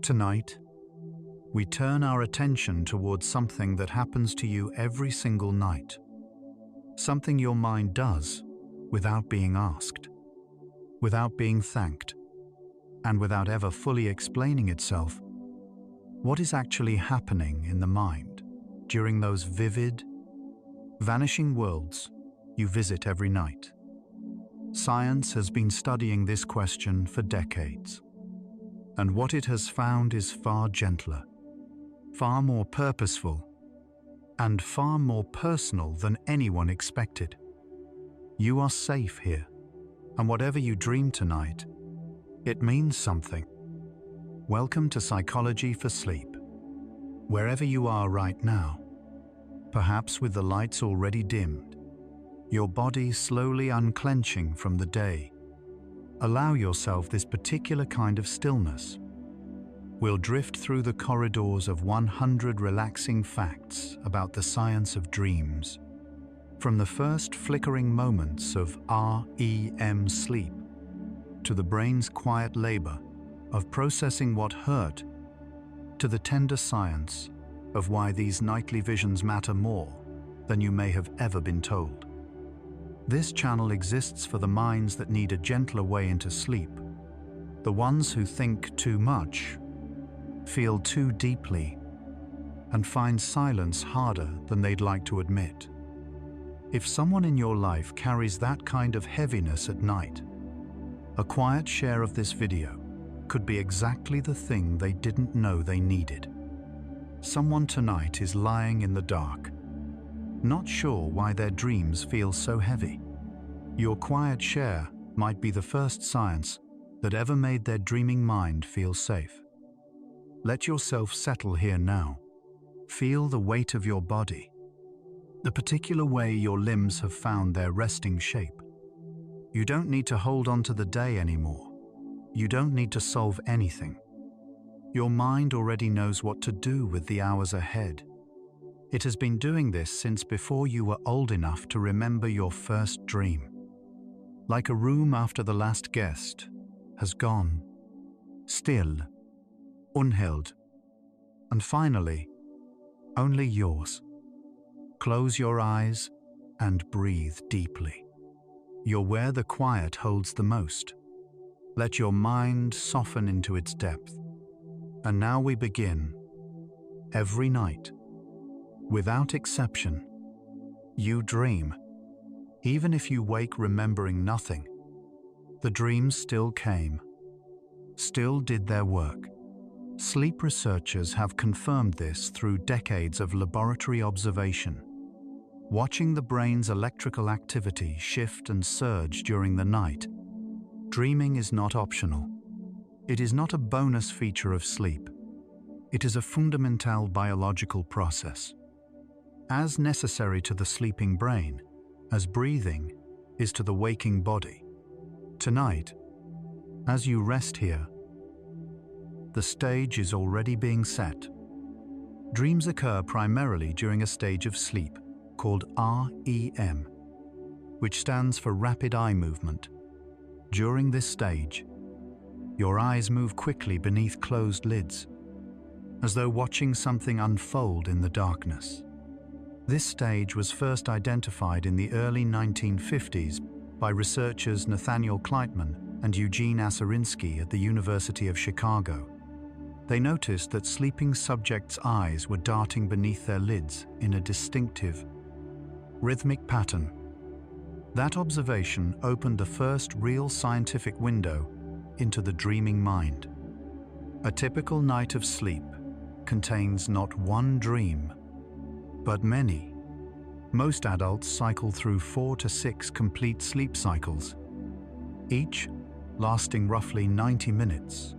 Tonight, we turn our attention towards something that happens to you every single night. Something your mind does without being asked, without being thanked, and without ever fully explaining itself. What is actually happening in the mind during those vivid, vanishing worlds you visit every night? Science has been studying this question for decades, and what it has found is far gentler, far more purposeful, and far more personal than anyone expected. You are safe here, and whatever you dream tonight, it means something. Welcome to Psychology for Sleep. Wherever you are right now, perhaps with the lights already dimmed, your body slowly unclenching from the day, allow yourself this particular kind of stillness. We'll drift through the corridors of 100 relaxing facts about the science of dreams, from the first flickering moments of REM sleep to the brain's quiet labor of processing what hurt, to the tender science of why these nightly visions matter more than you may have ever been told. This channel exists for the minds that need a gentler way into sleep, the ones who think too much, feel too deeply, and find silence harder than they'd like to admit. If someone in your life carries that kind of heaviness at night, a quiet share of this video could be exactly the thing they didn't know they needed. Someone tonight is lying in the dark, not sure why their dreams feel so heavy. Your quiet share might be the first science that ever made their dreaming mind feel safe. Let yourself settle here now. Feel the weight of your body, the particular way your limbs have found their resting shape. You don't need to hold on to the day anymore. You don't need to solve anything. Your mind already knows what to do with the hours ahead. It has been doing this since before you were old enough to remember your first dream. Like a room after the last guest has gone, still, unheld, and finally, only yours. Close your eyes and breathe deeply. You're where the quiet holds the most. Let your mind soften into its depth. And now we begin. Every night, without exception, you dream. Even if you wake remembering nothing, the dreams still came, still did their work. Sleep researchers have confirmed this through decades of laboratory observation. Watching the brain's electrical activity shift and surge during the night, dreaming is not optional. It is not a bonus feature of sleep. It is a fundamental biological process, as necessary to the sleeping brain as breathing is to the waking body. Tonight, as you rest here, the stage is already being set. Dreams occur primarily during a stage of sleep called REM, which stands for rapid eye movement. During this stage, your eyes move quickly beneath closed lids, as though watching something unfold in the darkness. This stage was first identified in the early 1950s by researchers Nathaniel Kleitman and Eugene Asarinsky at the University of Chicago. They noticed that sleeping subjects' eyes were darting beneath their lids in a distinctive, rhythmic pattern. That observation opened the first real scientific window into the dreaming mind. A typical night of sleep contains not one dream, but many. Most adults cycle through 4 to 6 complete sleep cycles, each lasting roughly 90 minutes.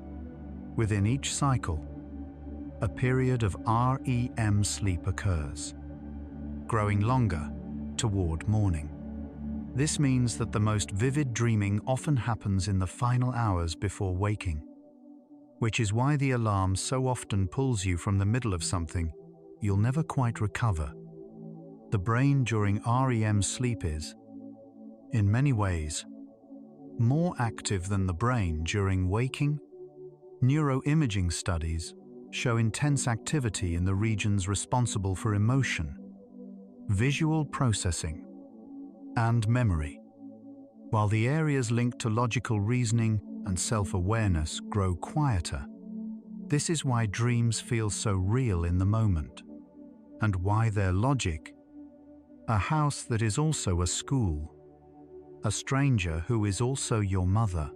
Within each cycle, a period of REM sleep occurs, growing longer toward morning. This means that the most vivid dreaming often happens in the final hours before waking, which is why the alarm so often pulls you from the middle of something you'll never quite recover. The brain during REM sleep is, in many ways, more active than the brain during waking Neuroimaging studies show intense activity in the regions responsible for emotion, visual processing, and memory, while the areas linked to logical reasoning and self-awareness grow quieter. This is why dreams feel so real in the moment, and why their logic, a house that is also a school, a stranger who is also your mother,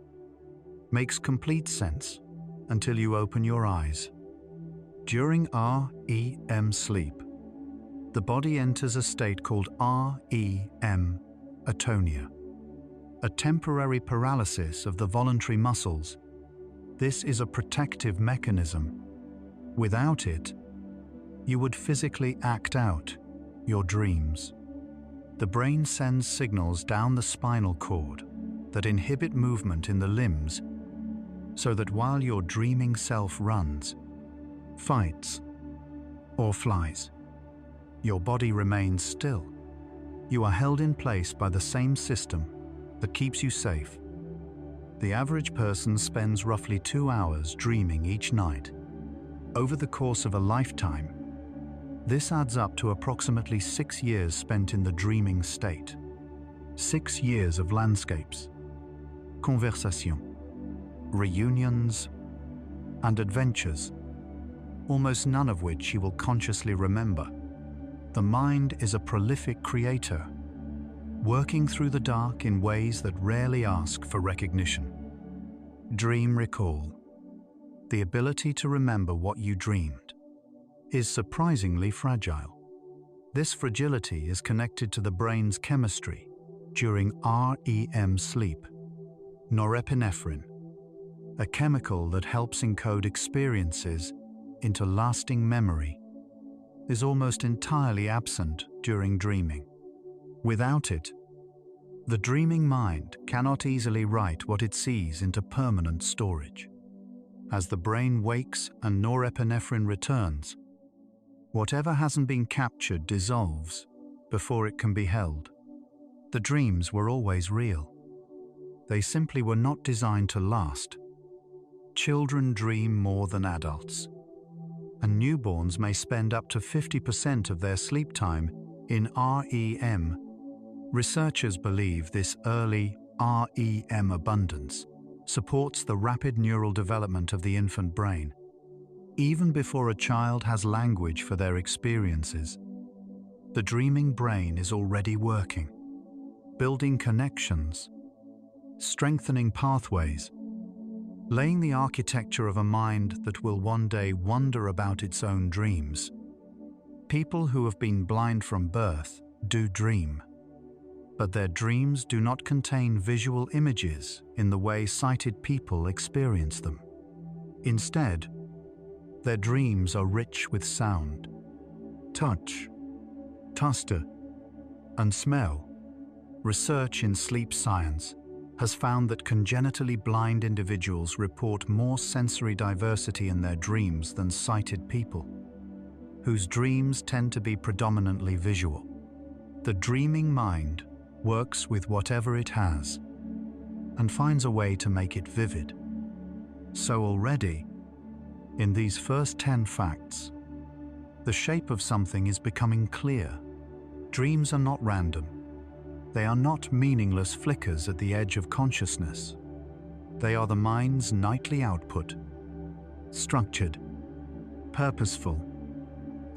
makes complete sense until you open your eyes. During REM sleep, the body enters a state called REM atonia, a temporary paralysis of the voluntary muscles. This is a protective mechanism. Without it, you would physically act out your dreams. The brain sends signals down the spinal cord that inhibit movement in the limbs, so that while your dreaming self runs, fights, or flies, your body remains still. You are held in place by the same system that keeps you safe. The average person spends roughly 2 hours dreaming each night. Over the course of a lifetime, this adds up to approximately 6 years spent in the dreaming state. 6 years of landscapes, conversation, reunions, and adventures, almost none of which you will consciously remember. The mind is a prolific creator, working through the dark in ways that rarely ask for recognition. Dream recall, the ability to remember what you dreamed, is surprisingly fragile. This fragility is connected to the brain's chemistry during REM sleep. Norepinephrine, a chemical that helps encode experiences into lasting memory, is almost entirely absent during dreaming. Without it, the dreaming mind cannot easily write what it sees into permanent storage. As the brain wakes and norepinephrine returns, whatever hasn't been captured dissolves before it can be held. The dreams were always real. They simply were not designed to last. Children dream more than adults, and newborns may spend up to 50% of their sleep time in REM. Researchers believe this early REM abundance supports the rapid neural development of the infant brain. Even before a child has language for their experiences, the dreaming brain is already working, building connections, strengthening pathways, laying the architecture of a mind that will one day wonder about its own dreams. People who have been blind from birth do dream, but their dreams do not contain visual images in the way sighted people experience them. Instead, their dreams are rich with sound, touch, taste, and smell. Research in sleep science has found that congenitally blind individuals report more sensory diversity in their dreams than sighted people, whose dreams tend to be predominantly visual. The dreaming mind works with whatever it has and finds a way to make it vivid. So already, in these first 10 facts, the shape of something is becoming clear. Dreams are not random. They are not meaningless flickers at the edge of consciousness. They are the mind's nightly output, structured, purposeful,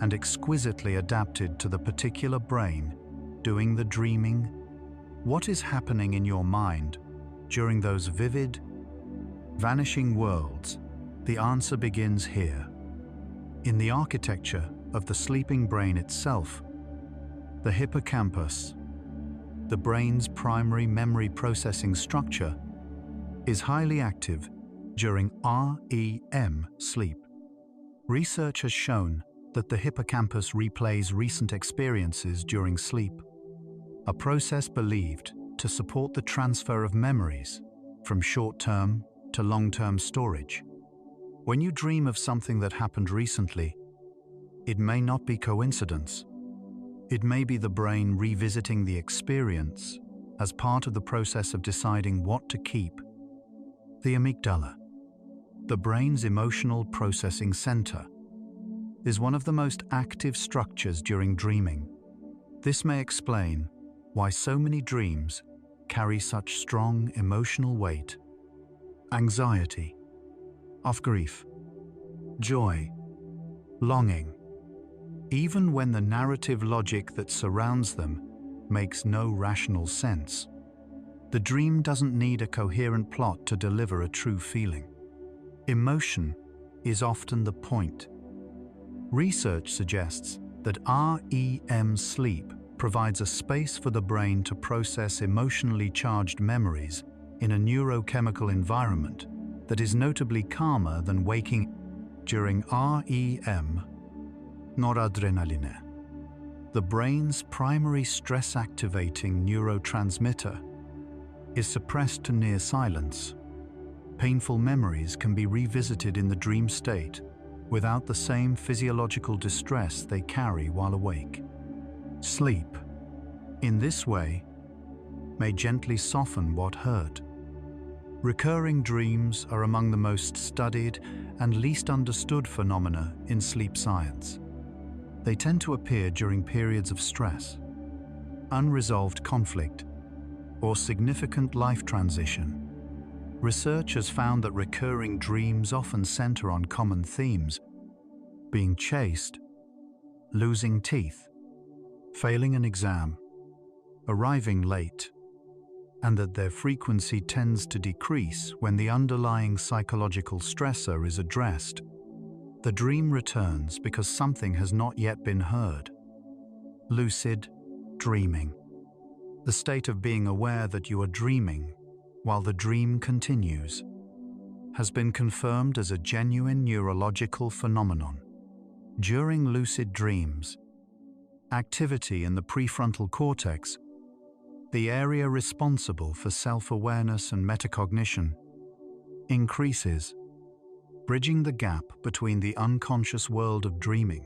and exquisitely adapted to the particular brain doing the dreaming. What is happening in your mind during those vivid, vanishing worlds? The answer begins here, in the architecture of the sleeping brain itself. The hippocampus, the brain's primary memory processing structure, is highly active during REM sleep. Research has shown that the hippocampus replays recent experiences during sleep, a process believed to support the transfer of memories from short-term to long-term storage. When you dream of something that happened recently, it may not be coincidence. It may be the brain revisiting the experience as part of the process of deciding what to keep. The amygdala, the brain's emotional processing center, is one of the most active structures during dreaming. This may explain why so many dreams carry such strong emotional weight. Anxiety, of grief, joy, longing, even when the narrative logic that surrounds them makes no rational sense. The dream doesn't need a coherent plot to deliver a true feeling. Emotion is often the point. Research suggests that REM sleep provides a space for the brain to process emotionally charged memories in a neurochemical environment that is notably calmer than waking. During REM, noradrenaline, the brain's primary stress-activating neurotransmitter, is suppressed to near silence. Painful memories can be revisited in the dream state without the same physiological distress they carry while awake. Sleep, in this way, may gently soften what hurt. Recurring dreams are among the most studied and least understood phenomena in sleep science. They tend to appear during periods of stress, unresolved conflict, or significant life transition. Research has found that recurring dreams often center on common themes: being chased, losing teeth, failing an exam, arriving late, and that their frequency tends to decrease when the underlying psychological stressor is addressed. The dream returns because something has not yet been heard. Lucid dreaming, the state of being aware that you are dreaming while the dream continues, has been confirmed as a genuine neurological phenomenon. During lucid dreams, activity in the prefrontal cortex, the area responsible for self-awareness and metacognition, increases, bridging the gap between the unconscious world of dreaming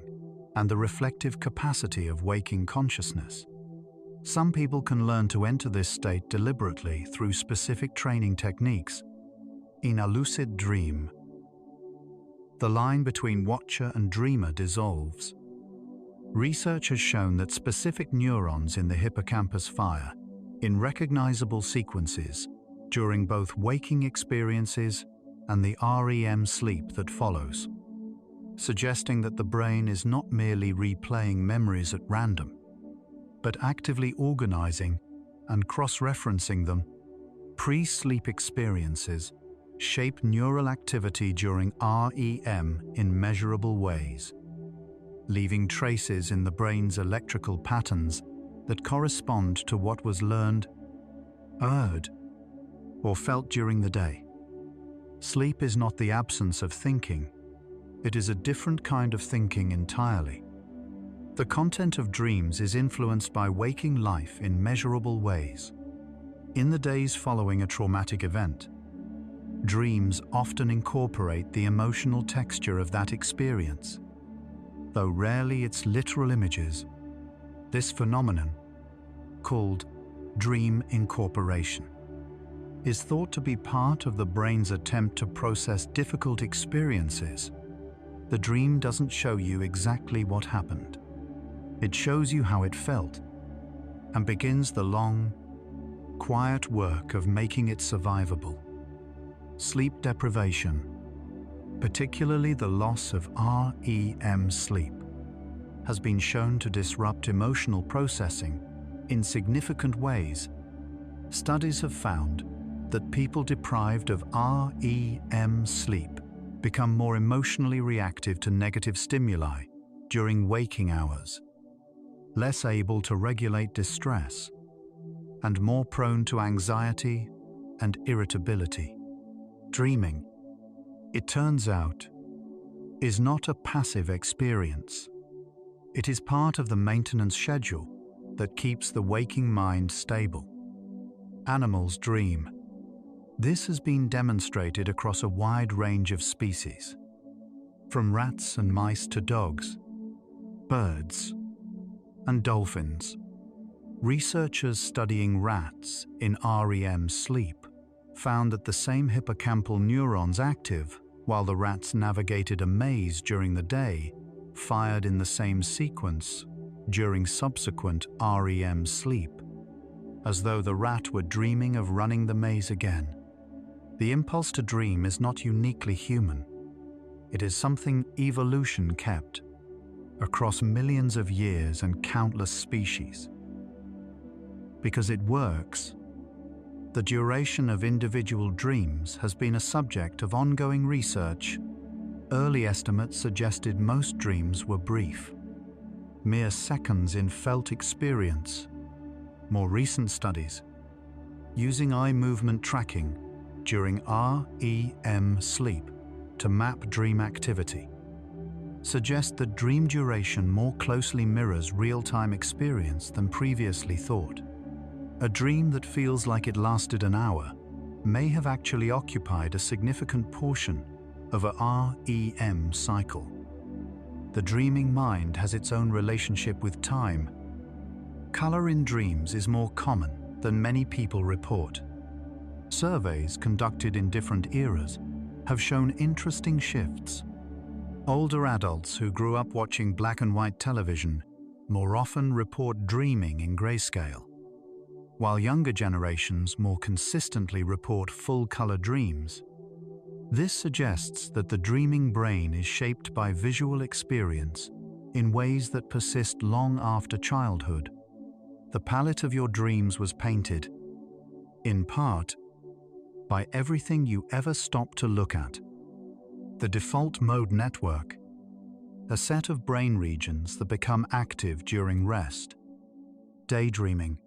and the reflective capacity of waking consciousness. Some people can learn to enter this state deliberately through specific training techniques. In a lucid dream, the line between watcher and dreamer dissolves. Research has shown that specific neurons in the hippocampus fire in recognizable sequences during both waking experiences and the REM sleep that follows, suggesting that the brain is not merely replaying memories at random, but actively organizing and cross-referencing them. Pre-sleep experiences shape neural activity during REM in measurable ways, leaving traces in the brain's electrical patterns that correspond to what was learned, heard, or felt during the day. Sleep is not the absence of thinking. It is a different kind of thinking entirely. The content of dreams is influenced by waking life in measurable ways. In the days following a traumatic event, dreams often incorporate the emotional texture of that experience. Though rarely its literal images, this phenomenon, called dream incorporation, is thought to be part of the brain's attempt to process difficult experiences. The dream doesn't show you exactly what happened. It shows you how it felt and begins the long, quiet work of making it survivable. Sleep deprivation, particularly the loss of REM sleep, has been shown to disrupt emotional processing in significant ways. Studies have found that people deprived of REM sleep become more emotionally reactive to negative stimuli during waking hours, less able to regulate distress, and more prone to anxiety and irritability. Dreaming, it turns out, is not a passive experience. It is part of the maintenance schedule that keeps the waking mind stable. Animals dream. This has been demonstrated across a wide range of species, from rats and mice to dogs, birds, and dolphins. Researchers studying rats in REM sleep found that the same hippocampal neurons active while the rats navigated a maze during the day, fired in the same sequence during subsequent REM sleep, as though the rat were dreaming of running the maze again. The impulse to dream is not uniquely human. It is something evolution kept across millions of years and countless species. Because it works, the duration of individual dreams has been a subject of ongoing research. Early estimates suggested most dreams were brief, mere seconds in felt experience. More recent studies, using eye movement tracking during REM sleep to map dream activity, suggest that dream duration more closely mirrors real-time experience than previously thought. A dream that feels like it lasted an hour may have actually occupied a significant portion of a REM cycle. The dreaming mind has its own relationship with time. Color in dreams is more common than many people report. Surveys conducted in different eras have shown interesting shifts. Older adults who grew up watching black and white television more often report dreaming in grayscale, while younger generations more consistently report full-color dreams. This suggests that the dreaming brain is shaped by visual experience in ways that persist long after childhood. The palette of your dreams was painted, in part, by everything you ever stopped to look at. The default mode network, a set of brain regions that become active during rest, daydreaming,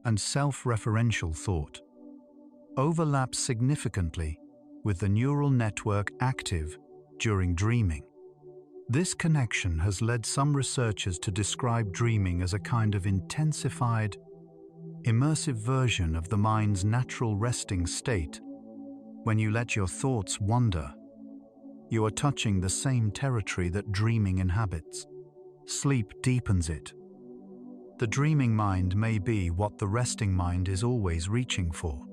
and self-referential thought, overlaps significantly with the neural network active during dreaming. This connection has led some researchers to describe dreaming as a kind of intensified, immersive version of the mind's natural resting state. When you let your thoughts wander, you are touching the same territory that dreaming inhabits. Sleep deepens it. The dreaming mind may be what the resting mind is always reaching for.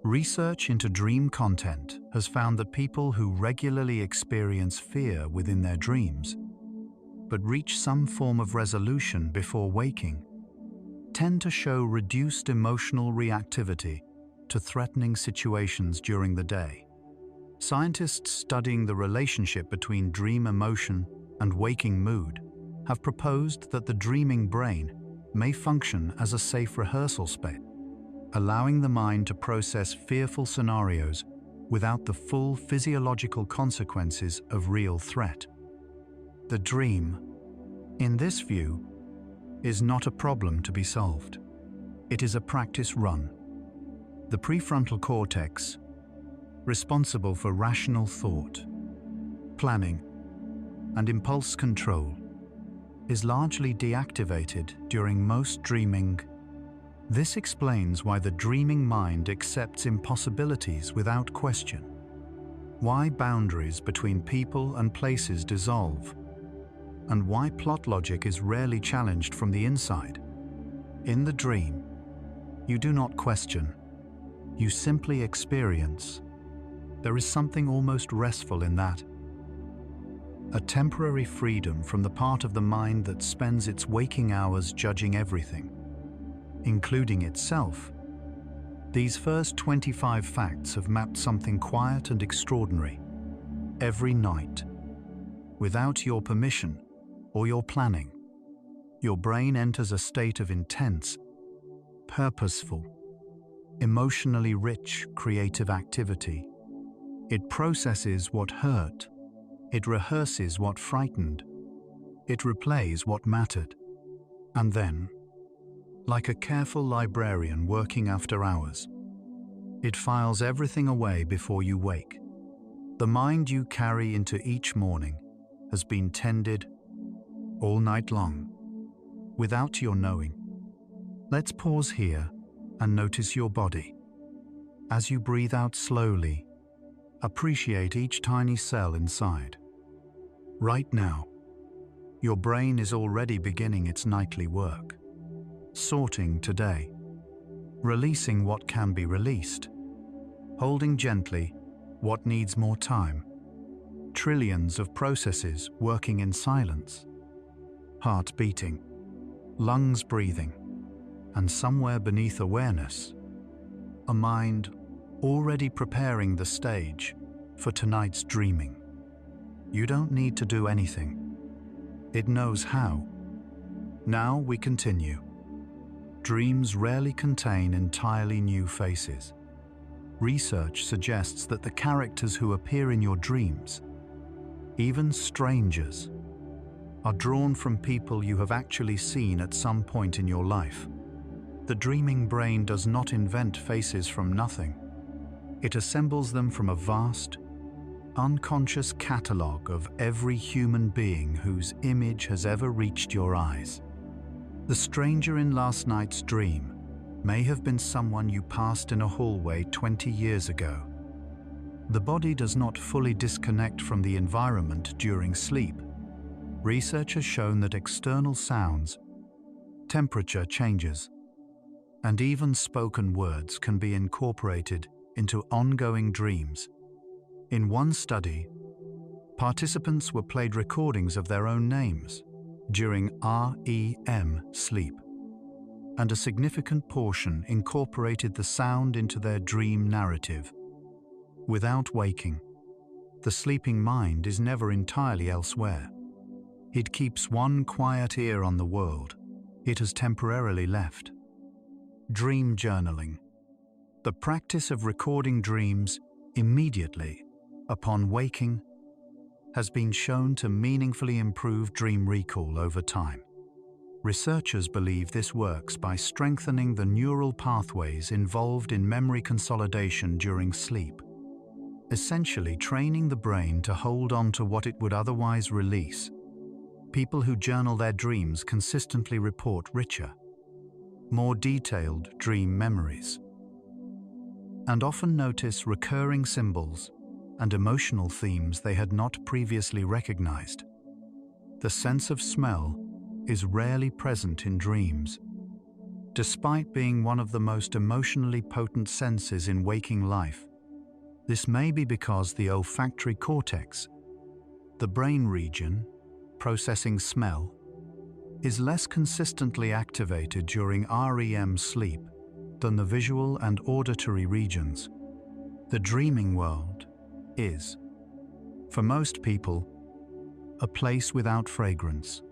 Research into dream content has found that people who regularly experience fear within their dreams, but reach some form of resolution before waking, tend to show reduced emotional reactivity to threatening situations during the day. Scientists studying the relationship between dream emotion and waking mood have proposed that the dreaming brain may function as a safe rehearsal space, allowing the mind to process fearful scenarios without the full physiological consequences of real threat. The dream, in this view, is not a problem to be solved. It is a practice run. The prefrontal cortex, responsible for rational thought, planning, and impulse control, is largely deactivated during most dreaming. This explains why the dreaming mind accepts impossibilities without question, why boundaries between people and places dissolve, and why plot logic is rarely challenged from the inside. In the dream, you do not question, you simply experience. There is something almost restful in that. A temporary freedom from the part of the mind that spends its waking hours judging everything, including itself. These first 25 facts have mapped something quiet and extraordinary. Every night, without your permission or your planning, your brain enters a state of intense, purposeful, emotionally rich creative activity. It processes what hurt. It rehearses what frightened. It replays what mattered. And then, like a careful librarian working after hours, it files everything away before you wake. The mind you carry into each morning has been tended all night long, without your knowing. Let's pause here and notice your body. As you breathe out slowly, appreciate each tiny cell inside. Right now, your brain is already beginning its nightly work, sorting today, releasing what can be released, holding gently What needs more time? Trillions of processes working in silence. Heart beating, lungs breathing, and somewhere beneath awareness, a mind already preparing the stage for tonight's dreaming. You don't need to do anything. It knows how. Now we continue. Dreams rarely contain entirely new faces. Research suggests that the characters who appear in your dreams, even strangers, are drawn from people you have actually seen at some point in your life. The dreaming brain does not invent faces from nothing. It assembles them from a vast, unconscious catalogue of every human being whose image has ever reached your eyes. The stranger in last night's dream may have been someone you passed in a hallway 20 years ago. The body does not fully disconnect from the environment during sleep. Research has shown that external sounds, temperature changes, and even spoken words can be incorporated into ongoing dreams. In one study, participants were played recordings of their own names during REM sleep, and a significant portion incorporated the sound into their dream narrative. Without waking, the sleeping mind is never entirely elsewhere. It keeps one quiet ear on the world it has temporarily left. Dream journaling, the practice of recording dreams immediately upon waking, has been shown to meaningfully improve dream recall over time. Researchers believe this works by strengthening the neural pathways involved in memory consolidation during sleep, essentially training the brain to hold on to what it would otherwise release. People who journal their dreams consistently report richer, more detailed dream memories, and often notice recurring symbols and emotional themes they had not previously recognized. The sense of smell is rarely present in dreams, despite being one of the most emotionally potent senses in waking life. This may be because the olfactory cortex, the brain region processing smell, is less consistently activated during REM sleep than the visual and auditory regions. The dreaming world is, for most people, a place without fragrance,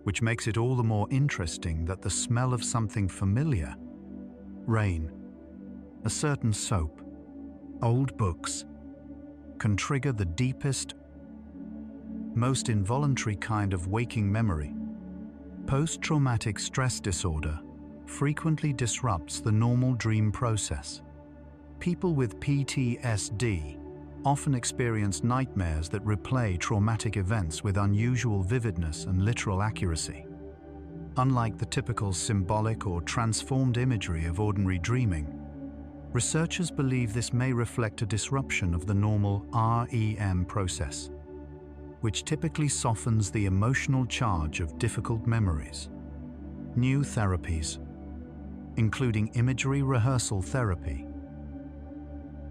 which makes it all the more interesting that the smell of something familiar, rain, a certain soap, old books, can trigger the deepest, most involuntary kind of waking memory. Post-traumatic stress disorder frequently disrupts the normal dream process. People with PTSD often experience nightmares that replay traumatic events with unusual vividness and literal accuracy. Unlike the typical symbolic or transformed imagery of ordinary dreaming, researchers believe this may reflect a disruption of the normal REM process, which typically softens the emotional charge of difficult memories. New therapies, including imagery rehearsal therapy,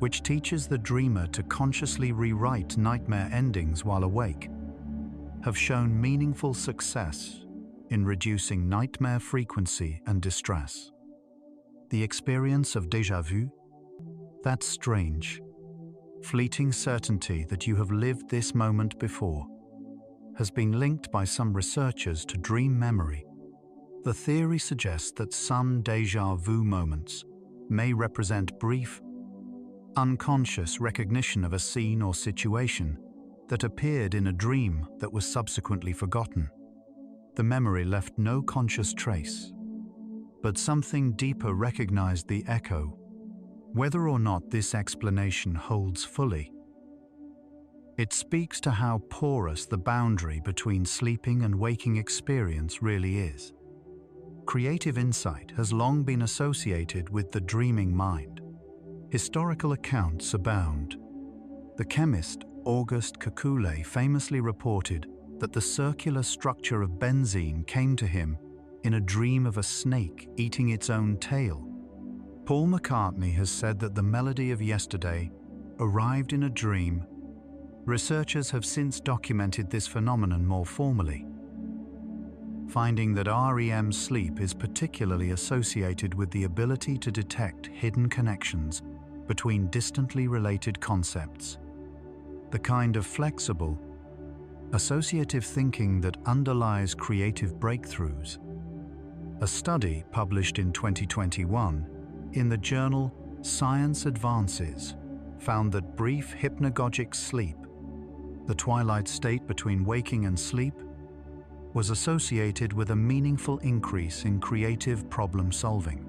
which teaches the dreamer to consciously rewrite nightmare endings while awake, have shown meaningful success in reducing nightmare frequency and distress. The experience of déjà vu, that strange, fleeting certainty that you have lived this moment before, has been linked by some researchers to dream memory. The theory suggests that some déjà vu moments may represent brief, unconscious recognition of a scene or situation that appeared in a dream that was subsequently forgotten. The memory left no conscious trace, but something deeper recognized the echo. Whether or not this explanation holds fully, it speaks to how porous the boundary between sleeping and waking experience really is. Creative insight has long been associated with the dreaming mind. Historical accounts abound. The chemist Auguste Kekule famously reported that the circular structure of benzene came to him in a dream of a snake eating its own tail. Paul McCartney has said that the melody of yesterday arrived in a dream, researchers have since documented this phenomenon more formally, finding that REM sleep is particularly associated with the ability to detect hidden connections between distantly related concepts, the kind of flexible, associative thinking that underlies creative breakthroughs. A study published in 2021 in the journal Science Advances found that brief hypnagogic sleep, the twilight state between waking and sleep, was associated with a meaningful increase in creative problem solving.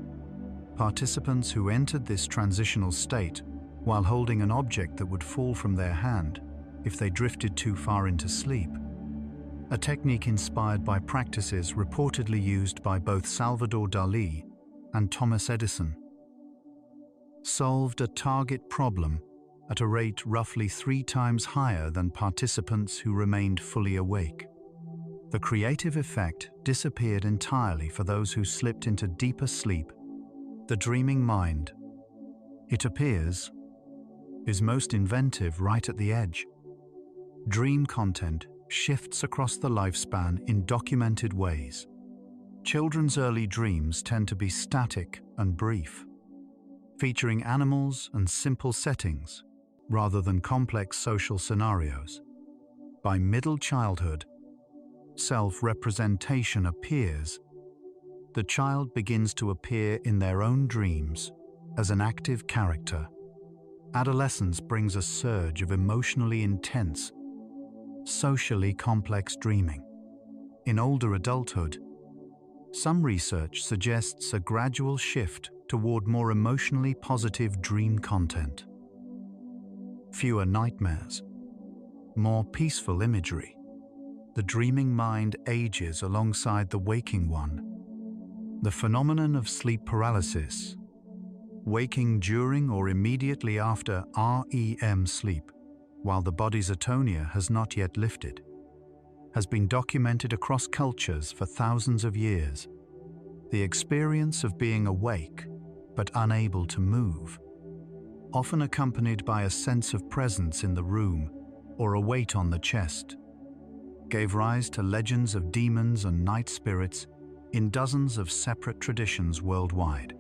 Participants who entered this transitional state while holding an object that would fall from their hand if they drifted too far into sleep, a technique inspired by practices reportedly used by both Salvador Dalí and Thomas Edison, solved a target problem at a rate roughly 3 times higher than participants who remained fully awake. The creative effect disappeared entirely for those who slipped into deeper sleep. The dreaming mind, it appears, is most inventive right at the edge. Dream content shifts across the lifespan in documented ways. Children's early dreams tend to be static and brief, featuring animals and simple settings rather than complex social scenarios. By middle childhood, self-representation appears. The child begins to appear in their own dreams as an active character. Adolescence brings a surge of emotionally intense, socially complex dreaming. In older adulthood, some research suggests a gradual shift toward more emotionally positive dream content. Fewer nightmares, more peaceful imagery. The dreaming mind ages alongside the waking one. The phenomenon of sleep paralysis, waking during or immediately after REM sleep, while the body's atonia has not yet lifted, has been documented across cultures for thousands of years. The experience of being awake but unable to move, often accompanied by a sense of presence in the room or a weight on the chest, gave rise to legends of demons and night spirits in dozens of separate traditions worldwide.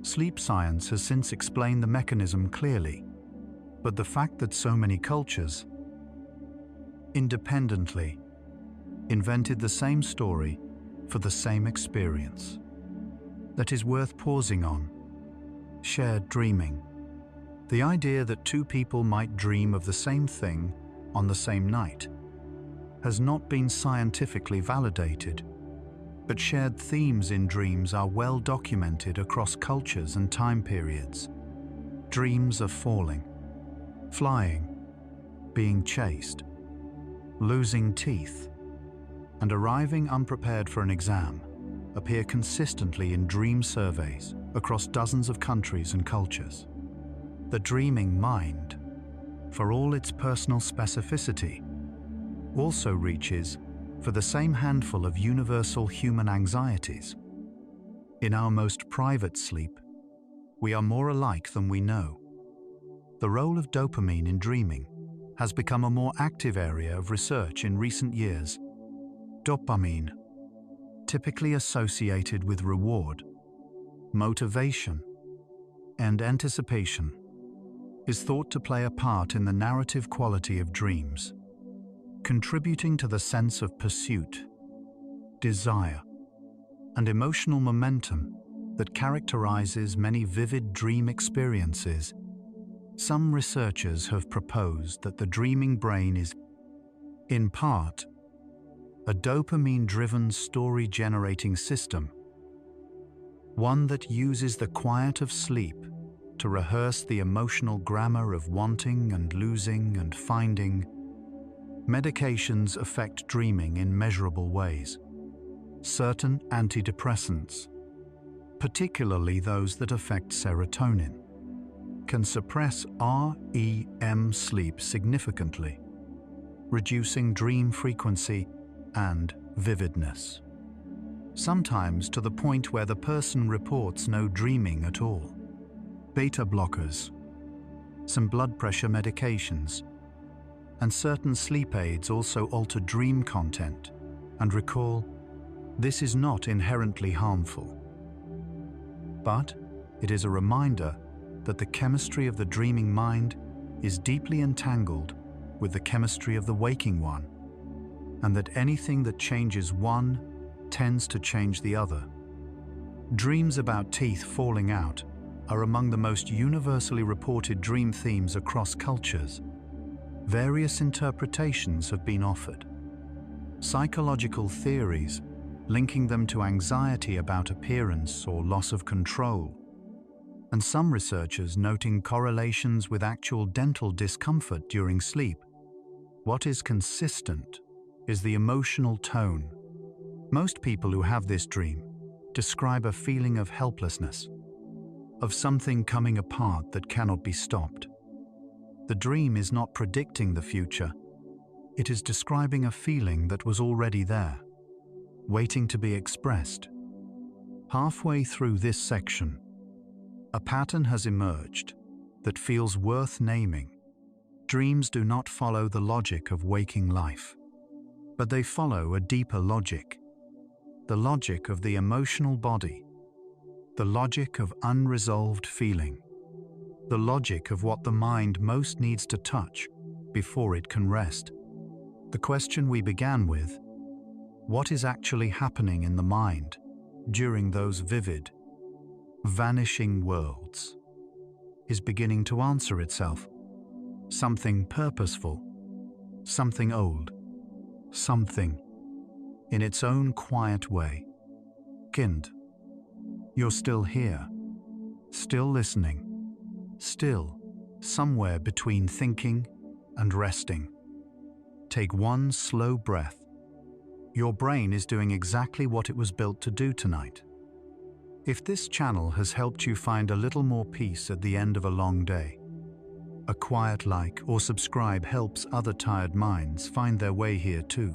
Sleep science has since explained the mechanism clearly, but the fact that so many cultures independently invented the same story for the same experience, that is worth pausing on. Shared dreaming. The idea that 2 people might dream of the same thing on the same night has not been scientifically validated, but shared themes in dreams are well documented across cultures and time periods. Dreams of falling, flying, being chased, losing teeth, and arriving unprepared for an exam appear consistently in dream surveys across dozens of countries and cultures. The dreaming mind, for all its personal specificity, also reaches for the same handful of universal human anxieties. In our most private sleep, we are more alike than we know. The role of dopamine in dreaming has become a more active area of research in recent years. Dopamine, typically associated with reward, motivation, and anticipation, is thought to play a part in the narrative quality of dreams, contributing to the sense of pursuit, desire, and emotional momentum that characterizes many vivid dream experiences. Some researchers have proposed that the dreaming brain is, in part, a dopamine-driven story-generating system, one that uses the quiet of sleep to rehearse the emotional grammar of wanting and losing and finding. Medications affect dreaming in measurable ways. Certain antidepressants, particularly those that affect serotonin, can suppress REM sleep significantly, reducing dream frequency and vividness, sometimes to the point where the person reports no dreaming at all. Beta blockers. some blood pressure medications, and certain sleep aids also alter dream content. And recall, this is not inherently harmful. But it is a reminder that the chemistry of the dreaming mind is deeply entangled with the chemistry of the waking one, and that anything that changes one tends to change the other. Dreams about teeth falling out are among the most universally reported dream themes across cultures. Various interpretations have been offered. Psychological theories linking them to anxiety about appearance or loss of control, and some researchers noting correlations with actual dental discomfort during sleep. What is consistent is the emotional tone. Most people who have this dream describe a feeling of helplessness, of something coming apart that cannot be stopped. The dream is not predicting the future. It is describing a feeling that was already there, waiting to be expressed. Halfway through this section, a pattern has emerged that feels worth naming. Dreams do not follow the logic of waking life, but they follow a deeper logic, the logic of the emotional body, the logic of unresolved feeling, the logic of what the mind most needs to touch before it can rest. The question we began with, what is actually happening in the mind during those vivid, vanishing worlds, is beginning to answer itself. Something purposeful, something old, something in its own quiet way. Kind, you're still here, still listening, still somewhere between thinking and resting. Take one slow breath. Your brain is doing exactly what it was built to do tonight. If this channel has helped you find a little more peace at the end of a long day, a quiet like or subscribe helps other tired minds find their way here too.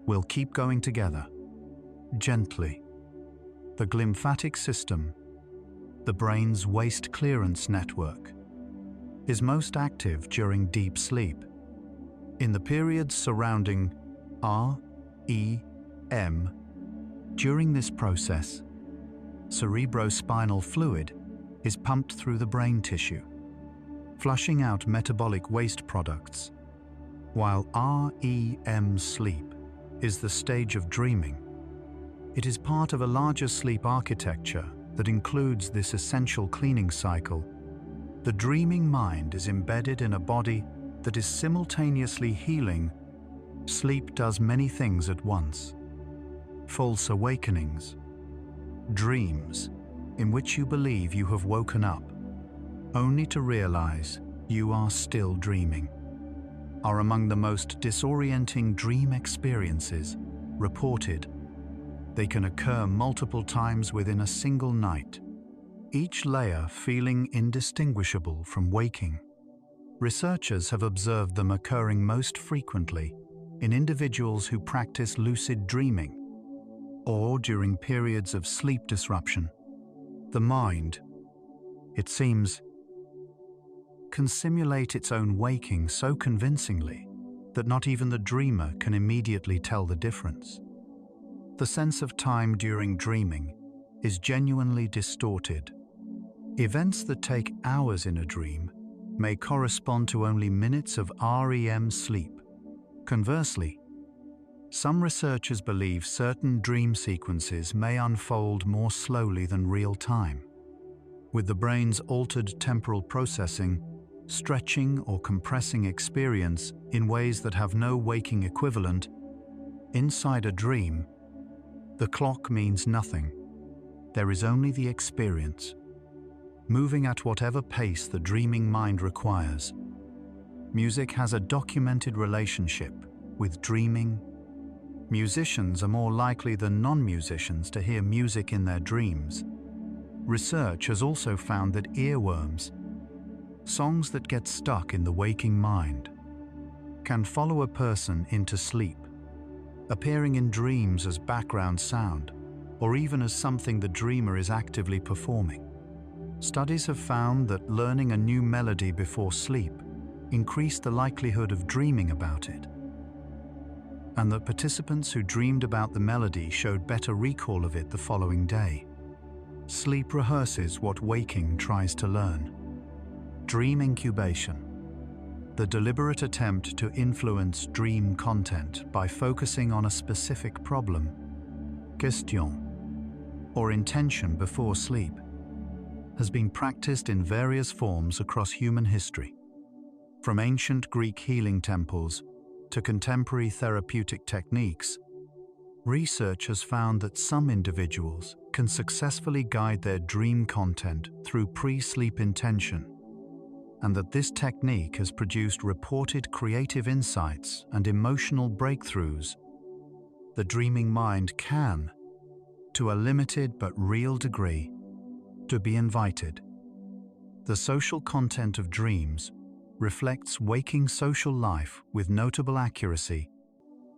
We'll keep going together, gently. The glymphatic system, the brain's waste clearance network, is most active during deep sleep. In the periods surrounding REM, during this process, cerebrospinal fluid is pumped through the brain tissue, flushing out metabolic waste products, while REM sleep is the stage of dreaming. It is part of a larger sleep architecture that includes this essential cleaning cycle. The dreaming mind is embedded in a body that is simultaneously healing. Sleep does many things at once. False awakenings, dreams in which you believe you have woken up, only to realize you are still dreaming, are among the most disorienting dream experiences reported. They can occur multiple times within a single night, each layer feeling indistinguishable from waking. Researchers have observed them occurring most frequently in individuals who practice lucid dreaming or during periods of sleep disruption. The mind, it seems, can simulate its own waking so convincingly that not even the dreamer can immediately tell the difference. The sense of time during dreaming is genuinely distorted. Events that take hours in a dream may correspond to only minutes of REM sleep. Conversely, some researchers believe certain dream sequences may unfold more slowly than real time, with the brain's altered temporal processing stretching or compressing experience in ways that have no waking equivalent. Inside a dream, the clock means nothing. There is only the experience, moving at whatever pace the dreaming mind requires. Music has a documented relationship with dreaming. Musicians are more likely than non-musicians to hear music in their dreams. Research has also found that earworms, songs that get stuck in the waking mind, can follow a person into sleep, appearing in dreams as background sound or even as something the dreamer is actively performing. Studies have found that learning a new melody before sleep increased the likelihood of dreaming about it, and that participants who dreamed about the melody showed better recall of it the following day. Sleep rehearses what waking tries to learn. Dream incubation. The deliberate attempt to influence dream content by focusing on a specific problem, question, or intention before sleep, has been practiced in various forms across human history. From ancient Greek healing temples to contemporary therapeutic techniques, research has found that some individuals can successfully guide their dream content through pre-sleep intention, and that this technique has produced reported creative insights and emotional breakthroughs. The dreaming mind can, to a limited but real degree, to be invited. The social content of dreams reflects waking social life with notable accuracy.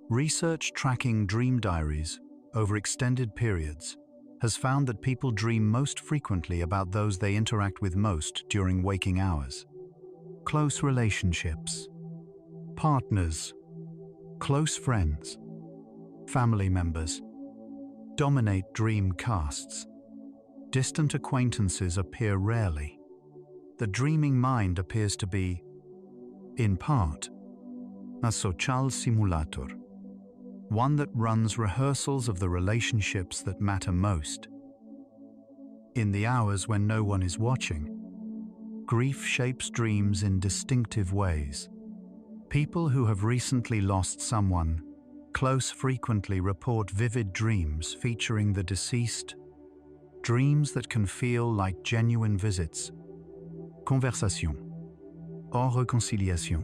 Research tracking dream diaries over extended periods has found that people dream most frequently about those they interact with most during waking hours. Close relationships, partners, close friends, family members dominate dream casts. Distant acquaintances appear rarely. The dreaming mind appears to be, in part, a social simulator, one that runs rehearsals of the relationships that matter most. In the hours when no one is watching, grief shapes dreams in distinctive ways. People who have recently lost someone close frequently report vivid dreams featuring the deceased, dreams that can feel like genuine visits. Conversation, hors réconciliation.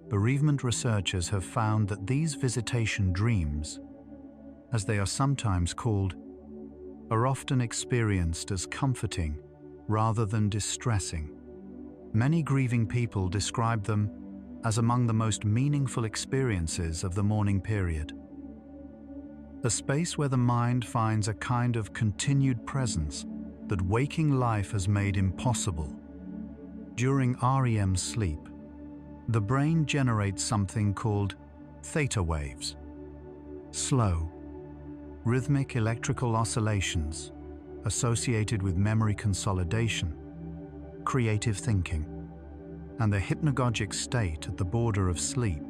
Bereavement researchers have found that these visitation dreams, as they are sometimes called, are often experienced as comforting rather than distressing. Many grieving people describe them as among the most meaningful experiences of the mourning period. A space where the mind finds a kind of continued presence that waking life has made impossible. During REM sleep, the brain generates something called theta waves, slow, rhythmic electrical oscillations associated with memory consolidation, creative thinking, and the hypnagogic state at the border of sleep.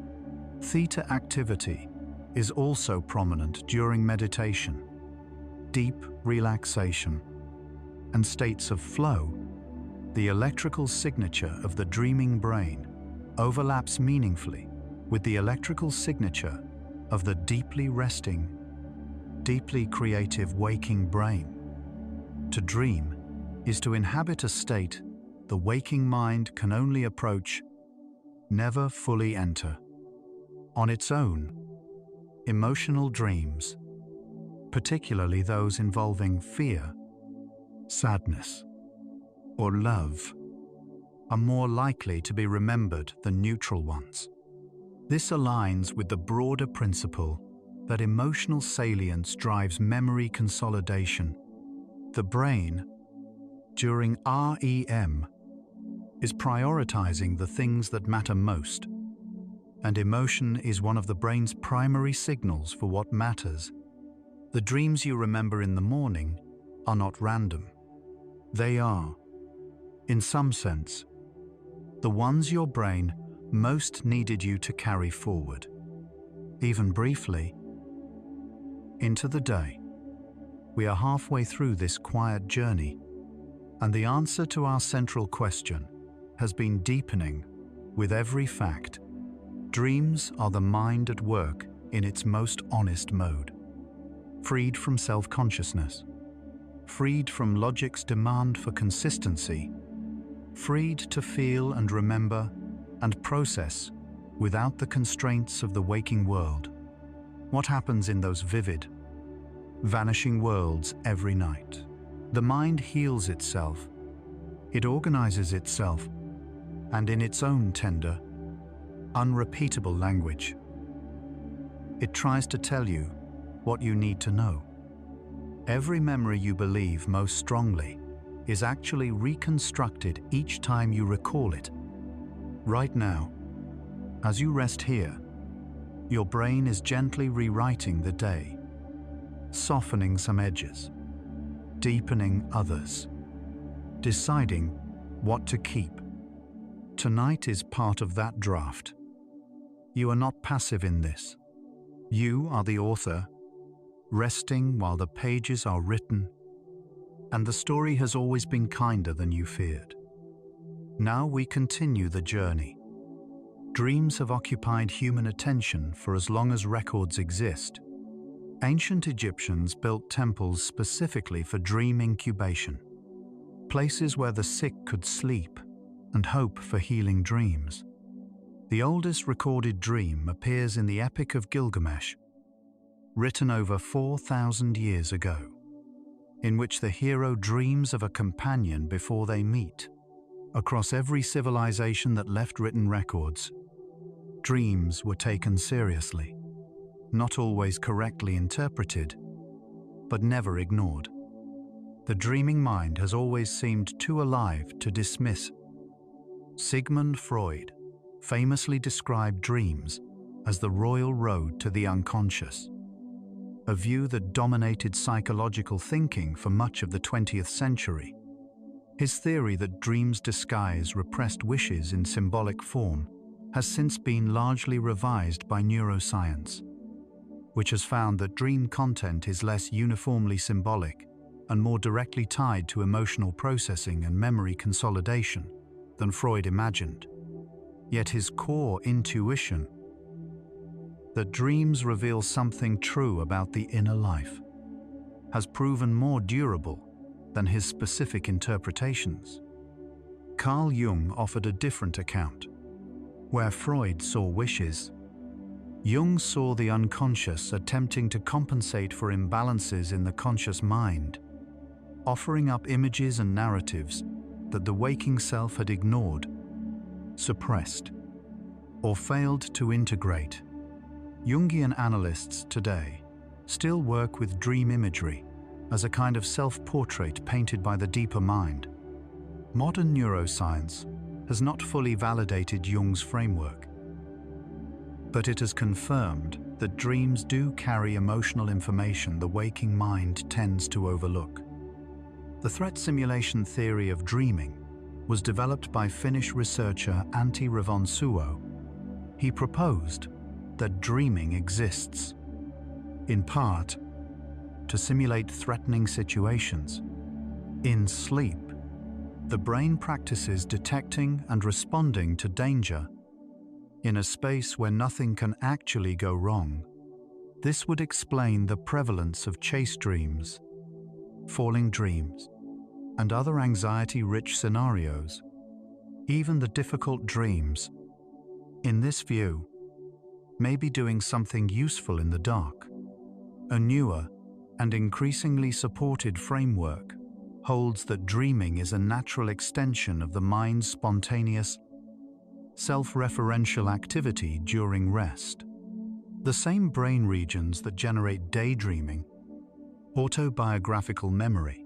Theta activity is also prominent during meditation, deep relaxation, and states of flow. The electrical signature of the dreaming brain overlaps meaningfully with the electrical signature of the deeply resting, deeply creative waking brain. To dream is to inhabit a state the waking mind can only approach, never fully enter. On its own, emotional dreams, particularly those involving fear, sadness, or love, are more likely to be remembered than neutral ones. This aligns with the broader principle that emotional salience drives memory consolidation. The brain, during REM, is prioritizing the things that matter most, and emotion is one of the brain's primary signals for what matters. The dreams you remember in the morning are not random. They are, in some sense, the ones your brain most needed you to carry forward, even briefly, into the day. We are halfway through this quiet journey, and the answer to our central question has been deepening with every fact. Dreams are the mind at work in its most honest mode, freed from self-consciousness, freed from logic's demand for consistency, freed to feel and remember and process without the constraints of the waking world. What happens in those vivid, vanishing worlds every night? The mind heals itself, it organizes itself, and in its own tender, unrepeatable language, it tries to tell you what you need to know. Every memory you believe most strongly is actually reconstructed each time you recall it. Right now, as you rest here, your brain is gently rewriting the day, softening some edges, deepening others, deciding what to keep. Tonight is part of that draft. You are not passive in this. You are the author, resting while the pages are written, and the story has always been kinder than you feared. Now we continue the journey. Dreams have occupied human attention for as long as records exist. Ancient Egyptians built temples specifically for dream incubation, places where the sick could sleep and hope for healing dreams. The oldest recorded dream appears in the Epic of Gilgamesh, written over 4,000 years ago, in which the hero dreams of a companion before they meet. Across every civilization that left written records, dreams were taken seriously, not always correctly interpreted, but never ignored. The dreaming mind has always seemed too alive to dismiss. Sigmund Freud famously described dreams as the royal road to the unconscious, a view that dominated psychological thinking for much of the 20th century. His theory that dreams disguise repressed wishes in symbolic form has since been largely revised by neuroscience, which has found that dream content is less uniformly symbolic and more directly tied to emotional processing and memory consolidation than Freud imagined. Yet his core intuition that dreams reveal something true about the inner life has proven more durable than his specific interpretations. Carl Jung offered a different account. Where Freud saw wishes, Jung saw the unconscious attempting to compensate for imbalances in the conscious mind, offering up images and narratives that the waking self had ignored, suppressed, or failed to integrate. Jungian analysts today still work with dream imagery as a kind of self-portrait painted by the deeper mind. Modern neuroscience has not fully validated Jung's framework, but it has confirmed that dreams do carry emotional information the waking mind tends to overlook. The threat simulation theory of dreaming was developed by Finnish researcher Antti Revonsuo. He proposed that dreaming exists, in part, to simulate threatening situations. In sleep, the brain practices detecting and responding to danger in a space where nothing can actually go wrong. This would explain the prevalence of chase dreams, falling dreams, and other anxiety-rich scenarios, even the difficult dreams, in this view, may be doing something useful in the dark. A newer and increasingly supported framework holds that dreaming is a natural extension of the mind's spontaneous, self-referential activity during rest. The same brain regions that generate daydreaming, autobiographical memory,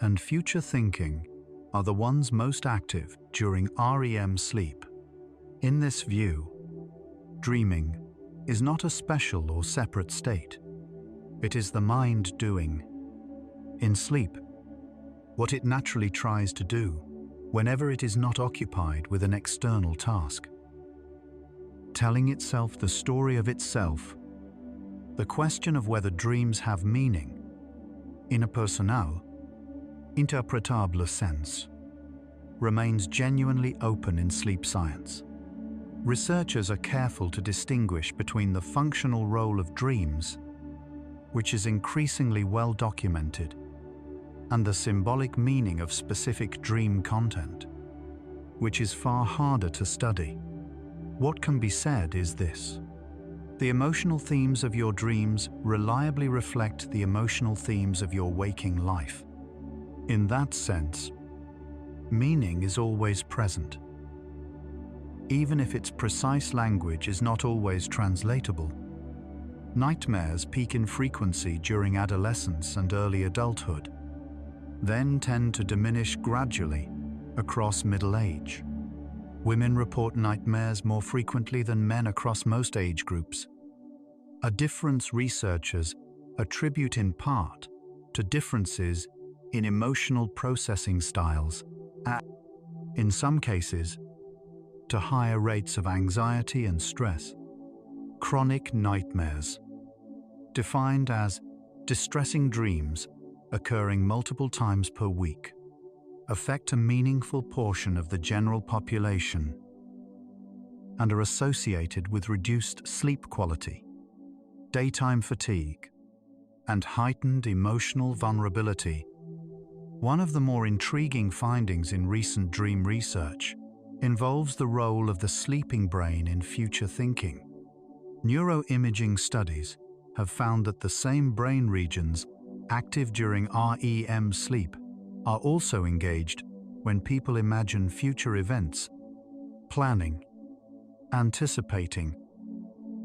and future thinking are the ones most active during REM sleep. In this view, dreaming is not a special or separate state. It is the mind doing, in sleep, what it naturally tries to do whenever it is not occupied with an external task, telling itself the story of itself. The question of whether dreams have meaning, in a personnel, interpretable sense, remains genuinely open in sleep science. Researchers are careful to distinguish between the functional role of dreams, which is increasingly well documented, and the symbolic meaning of specific dream content, which is far harder to study. What can be said is this: the emotional themes of your dreams reliably reflect the emotional themes of your waking life. In that sense, meaning is always present, even if its precise language is not always translatable. Nightmares peak in frequency during adolescence and early adulthood, then tend to diminish gradually across middle age. Women report nightmares more frequently than men across most age groups. A difference researchers attribute in part to differences in emotional processing styles and, in some cases, to higher rates of anxiety and stress. Chronic nightmares, defined as distressing dreams occurring multiple times per week, affect a meaningful portion of the general population and are associated with reduced sleep quality, daytime fatigue, and heightened emotional vulnerability. One of the more intriguing findings in recent dream research involves the role of the sleeping brain in future thinking. Neuroimaging studies have found that the same brain regions active during REM sleep are also engaged when people imagine future events, planning, anticipating,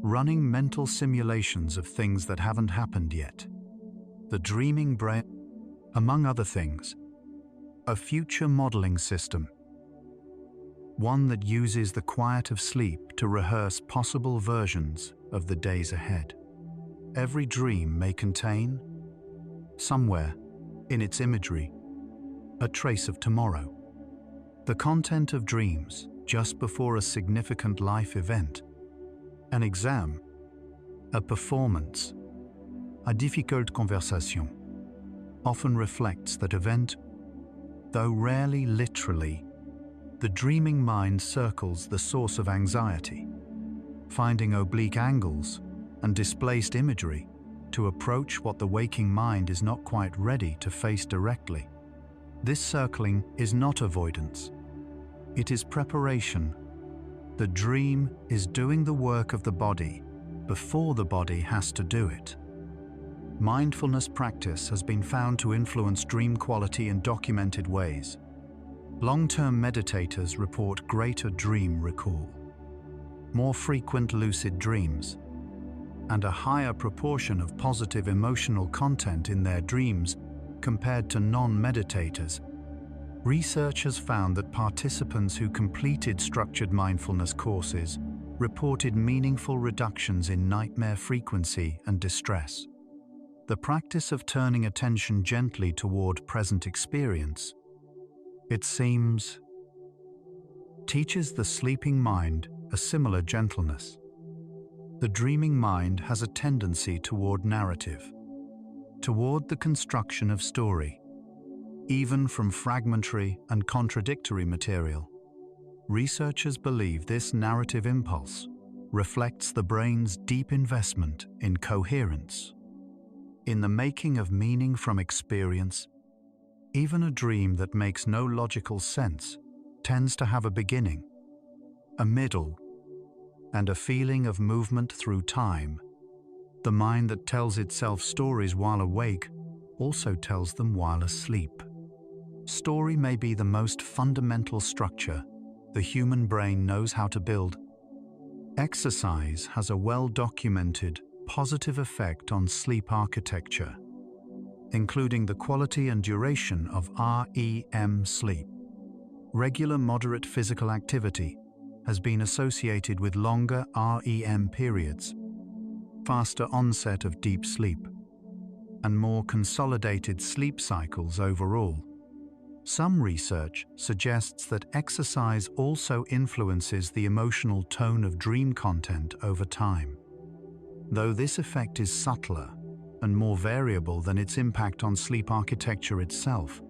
running mental simulations of things that haven't happened yet. The dreaming brain, among other things, a future modeling system, one that uses the quiet of sleep to rehearse possible versions of the days ahead. Every dream may contain, somewhere in its imagery, a trace of tomorrow. The content of dreams just before a significant life event, an exam, a performance, a difficult conversation, often reflects that event, though rarely literally. The dreaming mind circles the source of anxiety, finding oblique angles and displaced imagery to approach what the waking mind is not quite ready to face directly. This circling is not avoidance. It is preparation. The dream is doing the work of the body before the body has to do it. Mindfulness practice has been found to influence dream quality in documented ways. Long-term meditators report greater dream recall, more frequent lucid dreams, and a higher proportion of positive emotional content in their dreams compared to non-meditators. Research has found that participants who completed structured mindfulness courses reported meaningful reductions in nightmare frequency and distress. The practice of turning attention gently toward present experience, it seems, teaches the sleeping mind a similar gentleness. The dreaming mind has a tendency toward narrative, toward the construction of story, even from fragmentary and contradictory material. Researchers believe this narrative impulse reflects the brain's deep investment in coherence, in the making of meaning from experience. Even a dream that makes no logical sense tends to have a beginning, a middle, and a feeling of movement through time. The mind that tells itself stories while awake also tells them while asleep. Story may be the most fundamental structure the human brain knows how to build. Exercise has a well-documented positive effect on sleep architecture, including the quality and duration of REM sleep. Regular moderate physical activity has been associated with longer REM periods, faster onset of deep sleep, and more consolidated sleep cycles overall. Some research suggests that exercise also influences the emotional tone of dream content over time, though this effect is subtler and more variable than its impact on sleep architecture itself.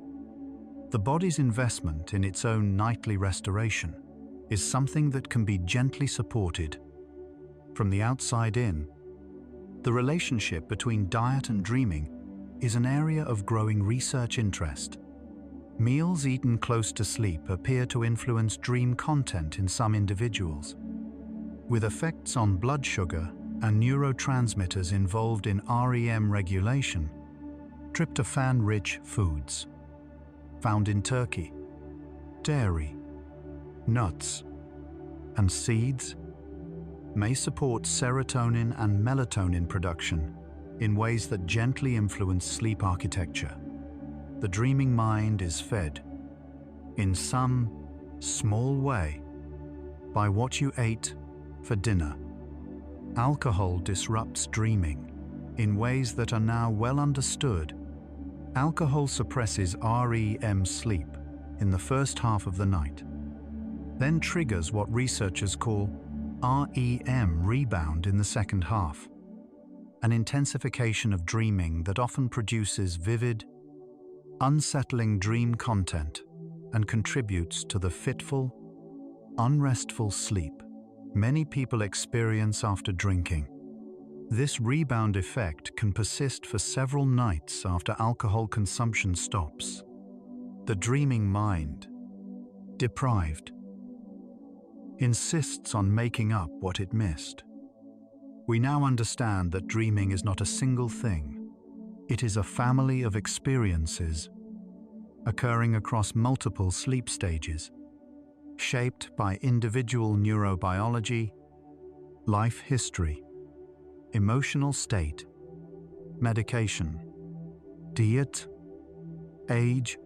The body's investment in its own nightly restoration is something that can be gently supported from the outside in. The relationship between diet and dreaming is an area of growing research interest. Meals eaten close to sleep appear to influence dream content in some individuals, with effects on blood sugar and neurotransmitters involved in REM regulation. Tryptophan-rich foods found in turkey, dairy, nuts, and seeds may support serotonin and melatonin production in ways that gently influence sleep architecture. the dreaming mind is fed, in some small way, by what you ate for dinner. Alcohol disrupts dreaming in ways that are now well understood. Alcohol suppresses REM sleep in the first half of the night, then triggers what researchers call REM rebound in the second half, an intensification of dreaming that often produces vivid, unsettling dream content and contributes to the fitful, unrestful sleep many people experience after drinking. This rebound effect can persist for several nights after alcohol consumption stops. The dreaming mind, deprived, insists on making up what it missed. We now understand that dreaming is not a single thing. It is a family of experiences occurring across multiple sleep stages, shaped by individual neurobiology, life history, emotional state, medication, diet, age,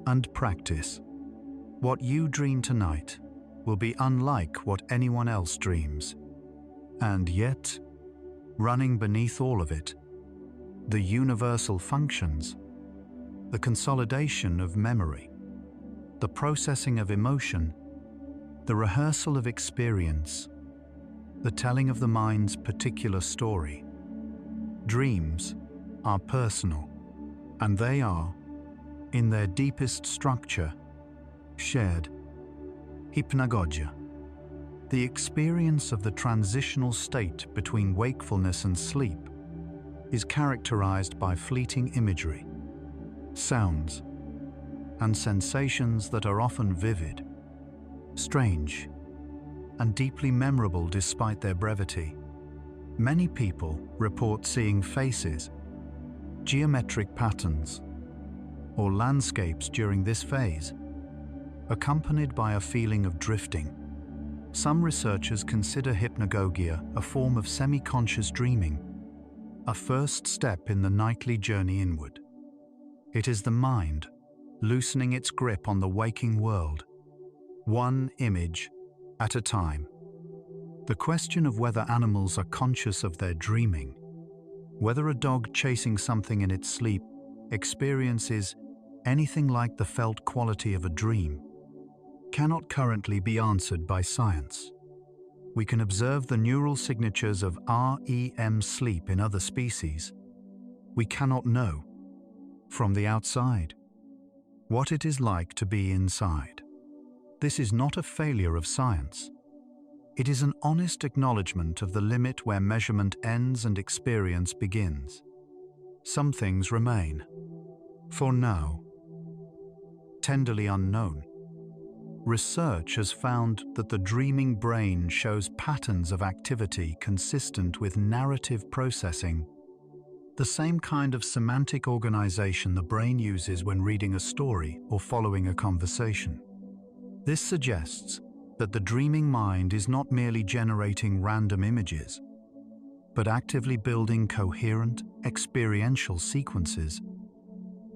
and practice. What you dream tonight will be unlike what anyone else dreams. And yet, running beneath all of it, the universal functions, the consolidation of memory, the processing of emotion, the rehearsal of experience, the telling of the mind's particular story. Dreams are personal, and they are, in their deepest structure, shared. Hypnagogia, the experience of the transitional state between wakefulness and sleep, is characterized by fleeting imagery, sounds, and sensations that are often vivid, strange, and deeply memorable despite their brevity. Many people report seeing faces, geometric patterns, or landscapes during this phase, accompanied by a feeling of drifting. Some researchers consider hypnagogia a form of semi-conscious dreaming, a first step in the nightly journey inward. It is the mind loosening its grip on the waking world, one image at a time. The question of whether animals are conscious of their dreaming, whether a dog chasing something in its sleep experiences anything like the felt quality of a dream, cannot currently be answered by science. We can observe the neural signatures of REM sleep in other species. We cannot know, from the outside, what it is like to be inside. This is not a failure of science. It is an honest acknowledgement of the limit where measurement ends and experience begins. Some things remain, for now, tenderly unknown. Research has found that the dreaming brain shows patterns of activity consistent with narrative processing, the same kind of semantic organization the brain uses when reading a story or following a conversation. This suggests that the dreaming mind is not merely generating random images, but actively building coherent, experiential sequences,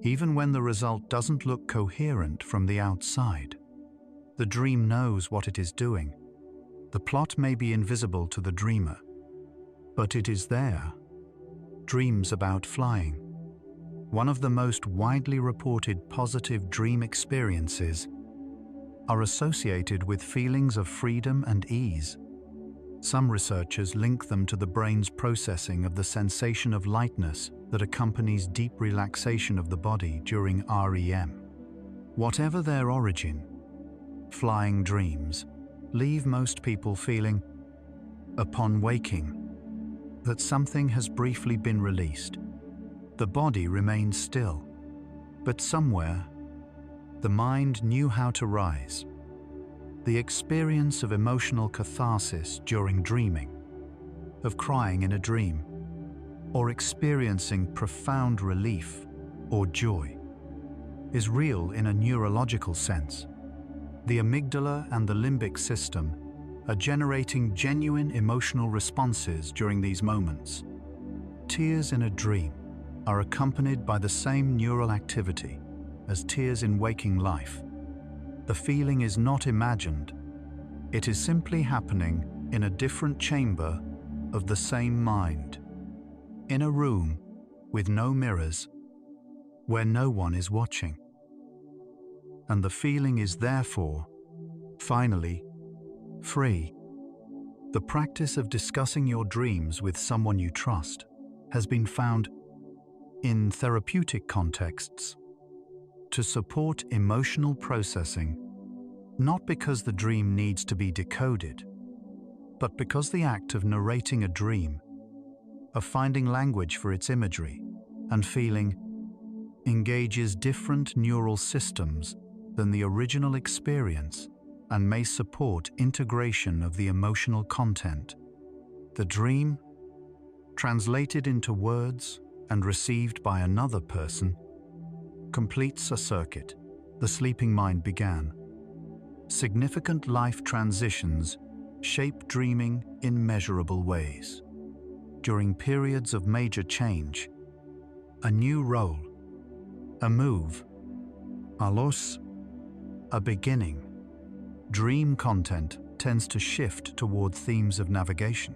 even when the result doesn't look coherent from the outside. The dream knows what it is doing. The plot may be invisible to the dreamer, but it is there. Dreams about flying. One of the most widely reported positive dream experiences are associated with feelings of freedom and ease. Some researchers link them to the brain's processing of the sensation of lightness that accompanies deep relaxation of the body during REM. Whatever their origin, flying dreams leave most people feeling, upon waking, that something has briefly been released. The body remains still, but somewhere, the mind knew how to rise. The experience of emotional catharsis during dreaming, of crying in a dream, or experiencing profound relief or joy, is real in a neurological sense. The amygdala and the limbic system are generating genuine emotional responses during these moments. Tears in a dream, are accompanied by the same neural activity as tears in waking life. The feeling is not imagined. It is simply happening in a different chamber of the same mind, in a room with no mirrors, where no one is watching. And the feeling is therefore, finally, free. The practice of discussing your dreams with someone you trust has been found in therapeutic contexts to support emotional processing, not because the dream needs to be decoded, but because the act of narrating a dream, of finding language for its imagery and feeling, engages different neural systems than the original experience and may support integration of the emotional content. The dream, translated into words and received by another person, completes a circuit the sleeping mind began. Significant life transitions shape dreaming in measurable ways. During periods of major change, a new role, a move, a loss, a beginning, dream content tends to shift toward themes of navigation,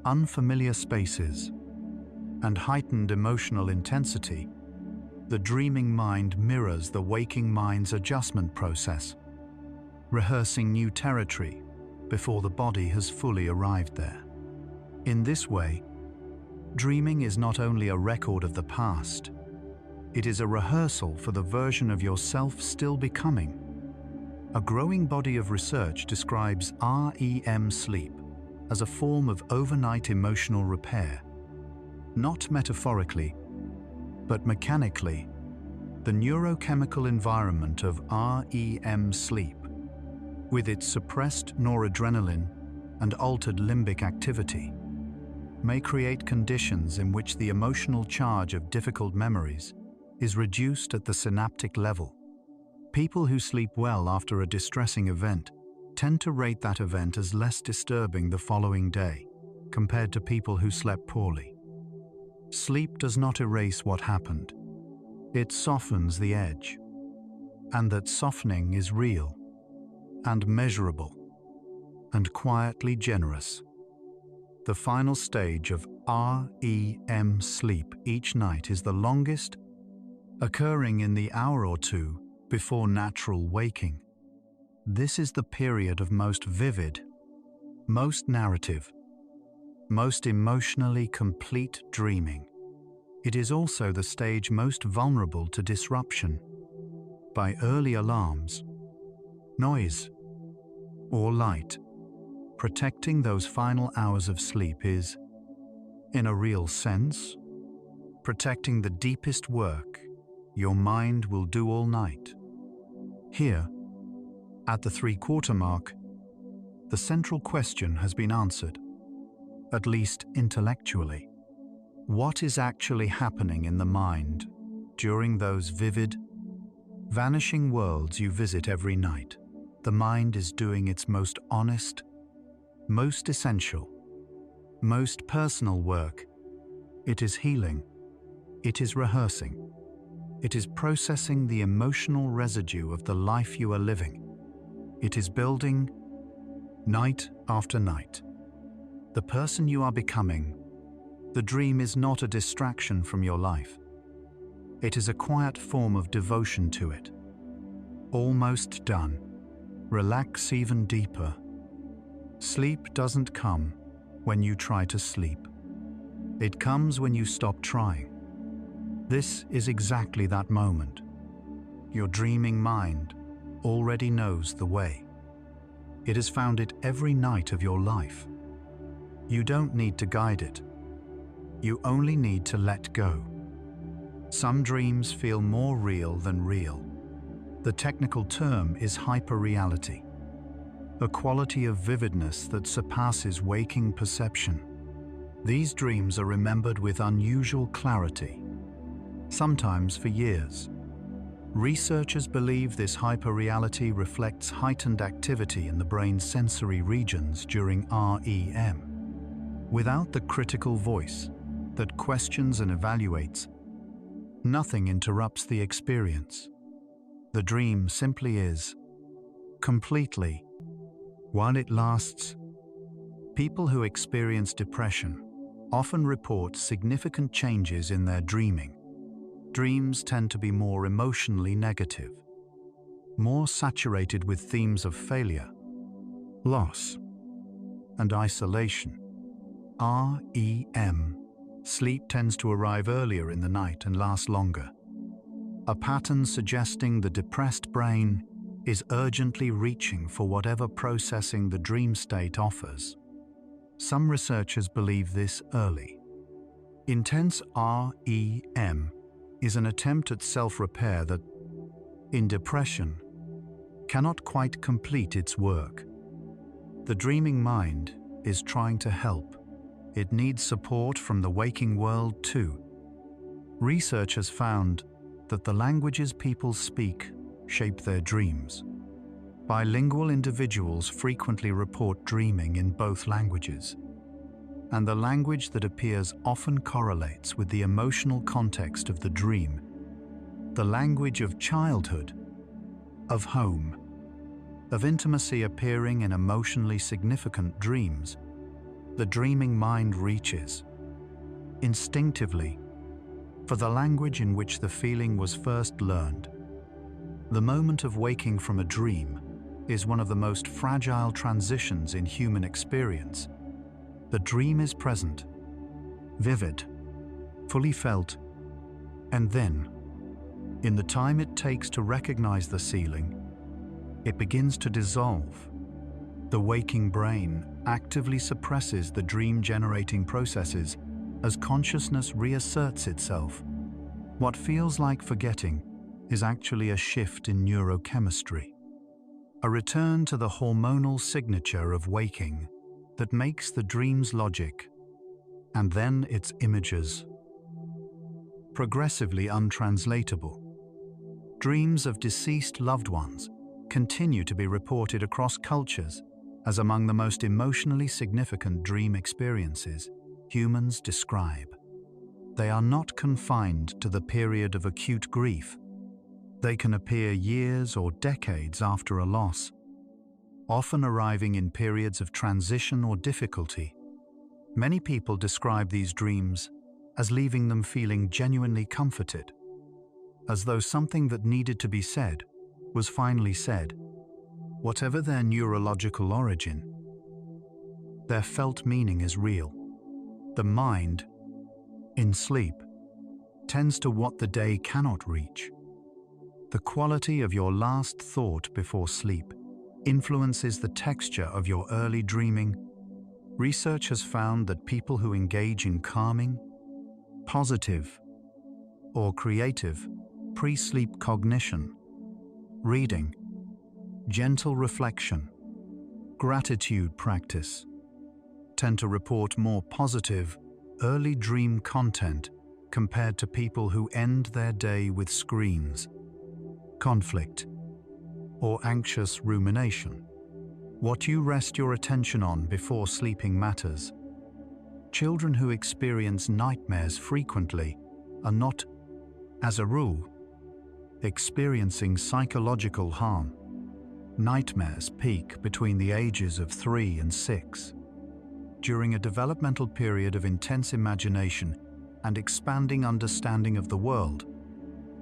unfamiliar spaces, and heightened emotional intensity. The dreaming mind mirrors the waking mind's adjustment process, rehearsing new territory before the body has fully arrived there. In this way, dreaming is not only a record of the past, it is a rehearsal for the version of yourself still becoming. A growing body of research describes REM sleep as a form of overnight emotional repair. Not metaphorically, but mechanically, the neurochemical environment of REM sleep, with its suppressed noradrenaline and altered limbic activity, may create conditions in which the emotional charge of difficult memories is reduced at the synaptic level. People who sleep well after a distressing event tend to rate that event as less disturbing the following day, compared to people who slept poorly. Sleep does not erase what happened. It softens the edge, and that softening is real and measurable and quietly generous. The final stage of REM sleep each night is the longest, occurring in the hour or two before natural waking. This is the period of most vivid, most narrative, most emotionally complete dreaming. It is also the stage most vulnerable to disruption by early alarms, noise, or light. Protecting those final hours of sleep is, in a real sense, protecting the deepest work your mind will do all night. Here, at the 3/4 mark, the central question has been answered, at least intellectually. What is actually happening in the mind during those vivid, vanishing worlds you visit every night? The mind is doing its most honest, most essential, most personal work. It is healing. It is rehearsing. It is processing the emotional residue of the life you are living. It is building, night after night, the person you are becoming. The dream is not a distraction from your life. It is a quiet form of devotion to it. Almost done. Relax even deeper. Sleep doesn't come when you try to sleep. It comes when you stop trying. This is exactly that moment. Your dreaming mind already knows the way. It has found it every night of your life. You don't need to guide it. You only need to let go. Some dreams feel more real than real. The technical term is hyperreality, a quality of vividness that surpasses waking perception. These dreams are remembered with unusual clarity, sometimes for years. Researchers believe this hyperreality reflects heightened activity in the brain's sensory regions during REM. Without the critical voice, that questions and evaluates, nothing interrupts the experience. The dream simply is, completely, while it lasts. People who experience depression often report significant changes in their dreaming. Dreams tend to be more emotionally negative, more saturated with themes of failure, loss, and isolation. REM. Sleep tends to arrive earlier in the night and last longer, a pattern suggesting the depressed brain is urgently reaching for whatever processing the dream state offers. Some researchers believe this early. Intense REM is an attempt at self-repair that, in depression, cannot quite complete its work. The dreaming mind is trying to help. It needs support from the waking world too. Research has found that the languages people speak shape their dreams. Bilingual individuals frequently report dreaming in both languages, and the language that appears often correlates with the emotional context of the dream. The language of childhood, of home, of intimacy appearing in emotionally significant dreams, the dreaming mind reaches, instinctively, for the language in which the feeling was first learned. The moment of waking from a dream is one of the most fragile transitions in human experience. The dream is present, vivid, fully felt, and then, in the time it takes to recognize the ceiling, it begins to dissolve. The waking brain actively suppresses the dream-generating processes as consciousness reasserts itself. What feels like forgetting is actually a shift in neurochemistry, a return to the hormonal signature of waking that makes the dream's logic, and then its images, progressively untranslatable. Dreams of deceased loved ones continue to be reported across cultures as among the most emotionally significant dream experiences humans describe. They are not confined to the period of acute grief. They can appear years or decades after a loss, often arriving in periods of transition or difficulty. Many people describe these dreams as leaving them feeling genuinely comforted, as though something that needed to be said was finally said. Whatever their neurological origin, their felt meaning is real. The mind, in sleep, tends to what the day cannot reach. The quality of your last thought before sleep influences the texture of your early dreaming. Research has found that people who engage in calming, positive, or creative pre-sleep cognition, reading, gentle reflection, gratitude practice, tend to report more positive, early dream content compared to people who end their day with screens, conflict, or anxious rumination. What you rest your attention on before sleeping matters. Children who experience nightmares frequently are not, as a rule, experiencing psychological harm. Nightmares peak between the ages of 3 and 6. During a developmental period of intense imagination and expanding understanding of the world,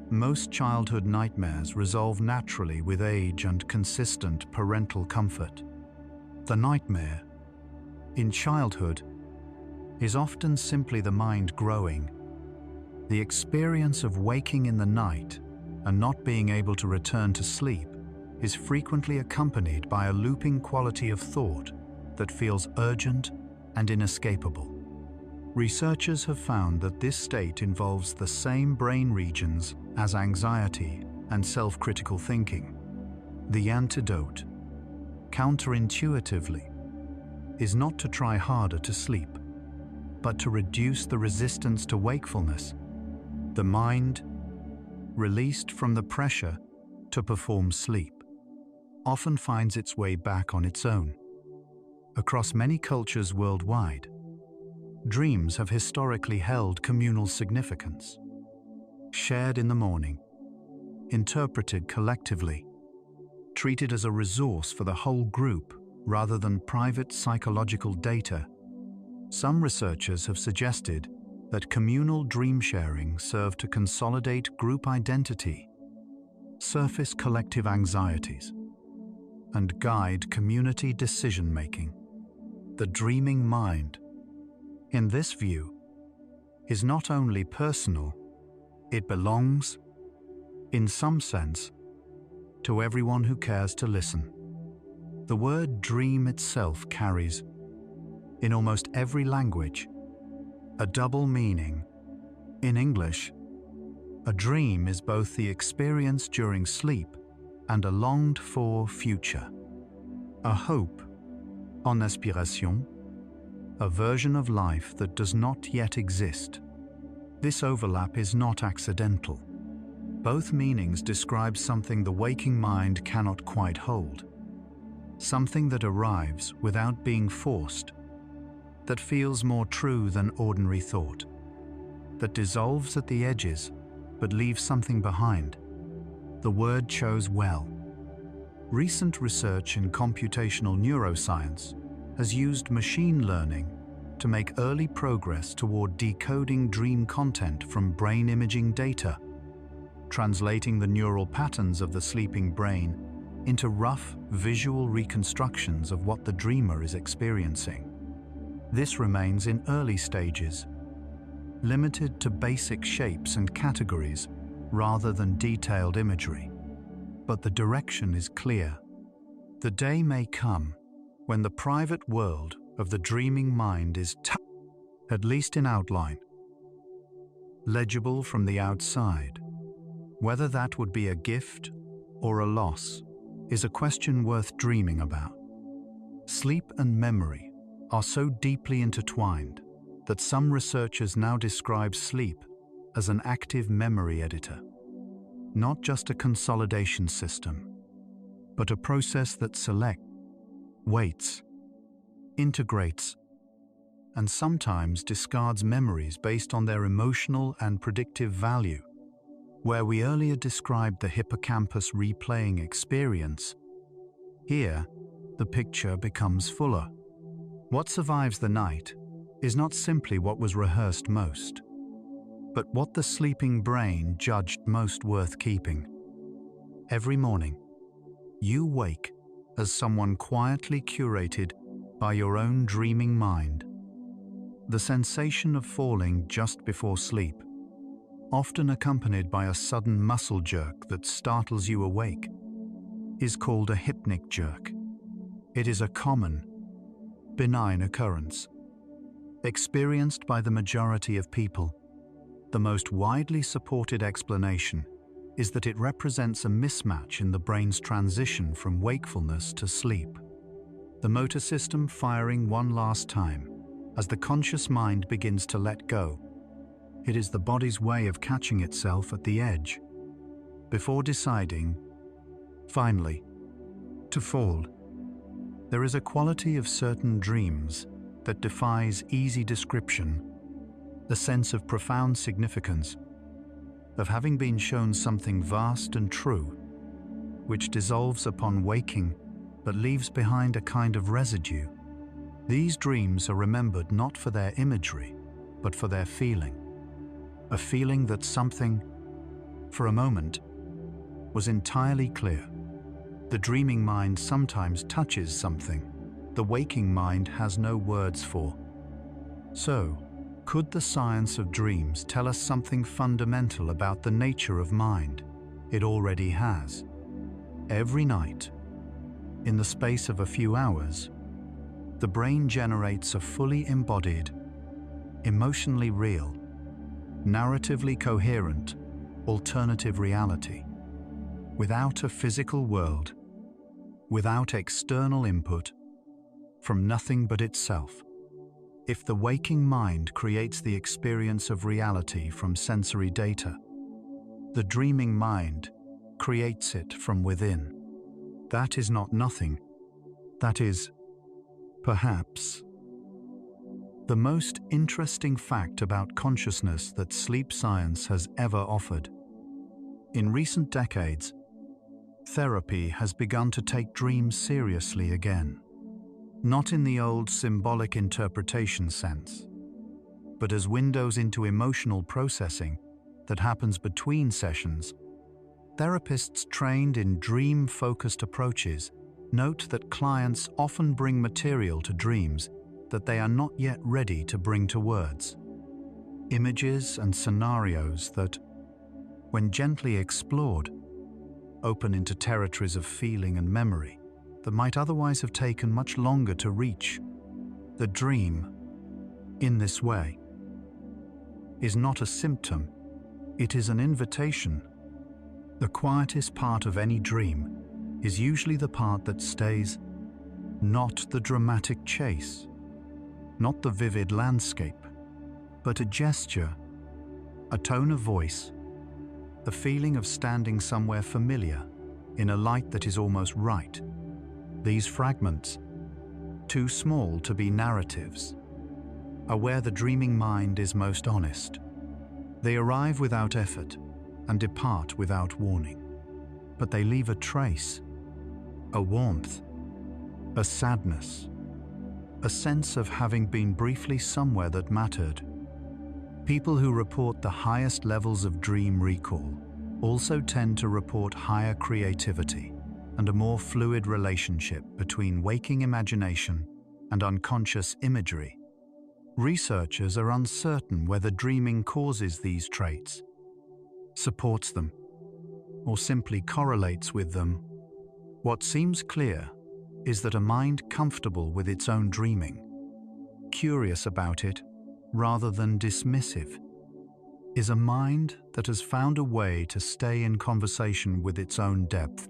most childhood nightmares resolve naturally with age and consistent parental comfort. The nightmare, in childhood, is often simply the mind growing. The experience of waking in the night and not being able to return to sleep is frequently accompanied by a looping quality of thought that feels urgent and inescapable. Researchers have found that this state involves the same brain regions as anxiety and self-critical thinking. The antidote, counterintuitively, is not to try harder to sleep, but to reduce the resistance to wakefulness. The mind, released from the pressure to perform sleep, often finds its way back on its own. Across many cultures worldwide, Dreams have historically held communal significance. Shared in the morning, interpreted collectively, treated as a resource for the whole group rather than private psychological data. Some researchers have suggested that communal dream sharing served to consolidate group identity, surface collective anxieties, and guide community decision-making. The dreaming mind, in this view, is not only personal, it belongs, in some sense, to everyone who cares to listen. The word dream itself carries, in almost every language, a double meaning. In English, a dream is both the experience during sleep and a longed-for future. A hope, en aspiration, a version of life that does not yet exist. This overlap is not accidental. Both meanings describe something the waking mind cannot quite hold. Something that arrives without being forced, that feels more true than ordinary thought, that dissolves at the edges but leaves something behind. The word chose well. Recent research in computational neuroscience has used machine learning to make early progress toward decoding dream content from brain imaging data, translating the neural patterns of the sleeping brain into rough visual reconstructions of what the dreamer is experiencing. This remains in early stages, limited to basic shapes and categories rather than detailed imagery. But the direction is clear. The day may come when the private world of the dreaming mind is at least in outline, legible from the outside. Whether that would be a gift or a loss is a question worth dreaming about. Sleep and memory are so deeply intertwined that some researchers now describe sleep as an active memory editor, not just a consolidation system, but a process that selects, weights, integrates, and sometimes discards memories based on their emotional and predictive value. Where we earlier described the hippocampus replaying experience, here the picture becomes fuller. What survives the night is not simply what was rehearsed most, but what the sleeping brain judged most worth keeping. Every morning, you wake as someone quietly curated by your own dreaming mind. The sensation of falling just before sleep, often accompanied by a sudden muscle jerk that startles you awake, is called a hypnic jerk. It is a common, benign occurrence, experienced by the majority of people. The most widely supported explanation is that it represents a mismatch in the brain's transition from wakefulness to sleep. The motor system firing one last time as the conscious mind begins to let go. It is the body's way of catching itself at the edge before deciding, finally, to fall. There is a quality of certain dreams that defies easy description, the sense of profound significance, of having been shown something vast and true, which dissolves upon waking but leaves behind a kind of residue. These dreams are remembered not for their imagery, but for their feeling. A feeling that something, for a moment, was entirely clear. The dreaming mind sometimes touches something the waking mind has no words for. So, could the science of dreams tell us something fundamental about the nature of mind? It already has. Every night, in the space of a few hours, the brain generates a fully embodied, emotionally real, narratively coherent, alternative reality. Without a physical world, without external input, from nothing but itself. If the waking mind creates the experience of reality from sensory data, the dreaming mind creates it from within. That is not nothing. That is, perhaps, the most interesting fact about consciousness that sleep science has ever offered. In recent decades, therapy has begun to take dreams seriously again, not in the old symbolic interpretation sense, but as windows into emotional processing that happens between sessions. Therapists trained in dream-focused approaches note that clients often bring material to dreams that they are not yet ready to bring to words. Images and scenarios that, when gently explored, open into territories of feeling and memory that might otherwise have taken much longer to reach. The dream, in this way, is not a symptom, it is an invitation. The quietest part of any dream is usually the part that stays, not the dramatic chase, not the vivid landscape, but a gesture, a tone of voice, the feeling of standing somewhere familiar in a light that is almost right. These fragments, too small to be narratives, are where the dreaming mind is most honest. They arrive without effort and depart without warning, but they leave a trace, a warmth, a sadness, a sense of having been briefly somewhere that mattered. People who report the highest levels of dream recall also tend to report higher creativity and a more fluid relationship between waking imagination and unconscious imagery. Researchers are uncertain whether dreaming causes these traits, supports them, or simply correlates with them. What seems clear is that a mind comfortable with its own dreaming, curious about it rather than dismissive, is a mind that has found a way to stay in conversation with its own depth.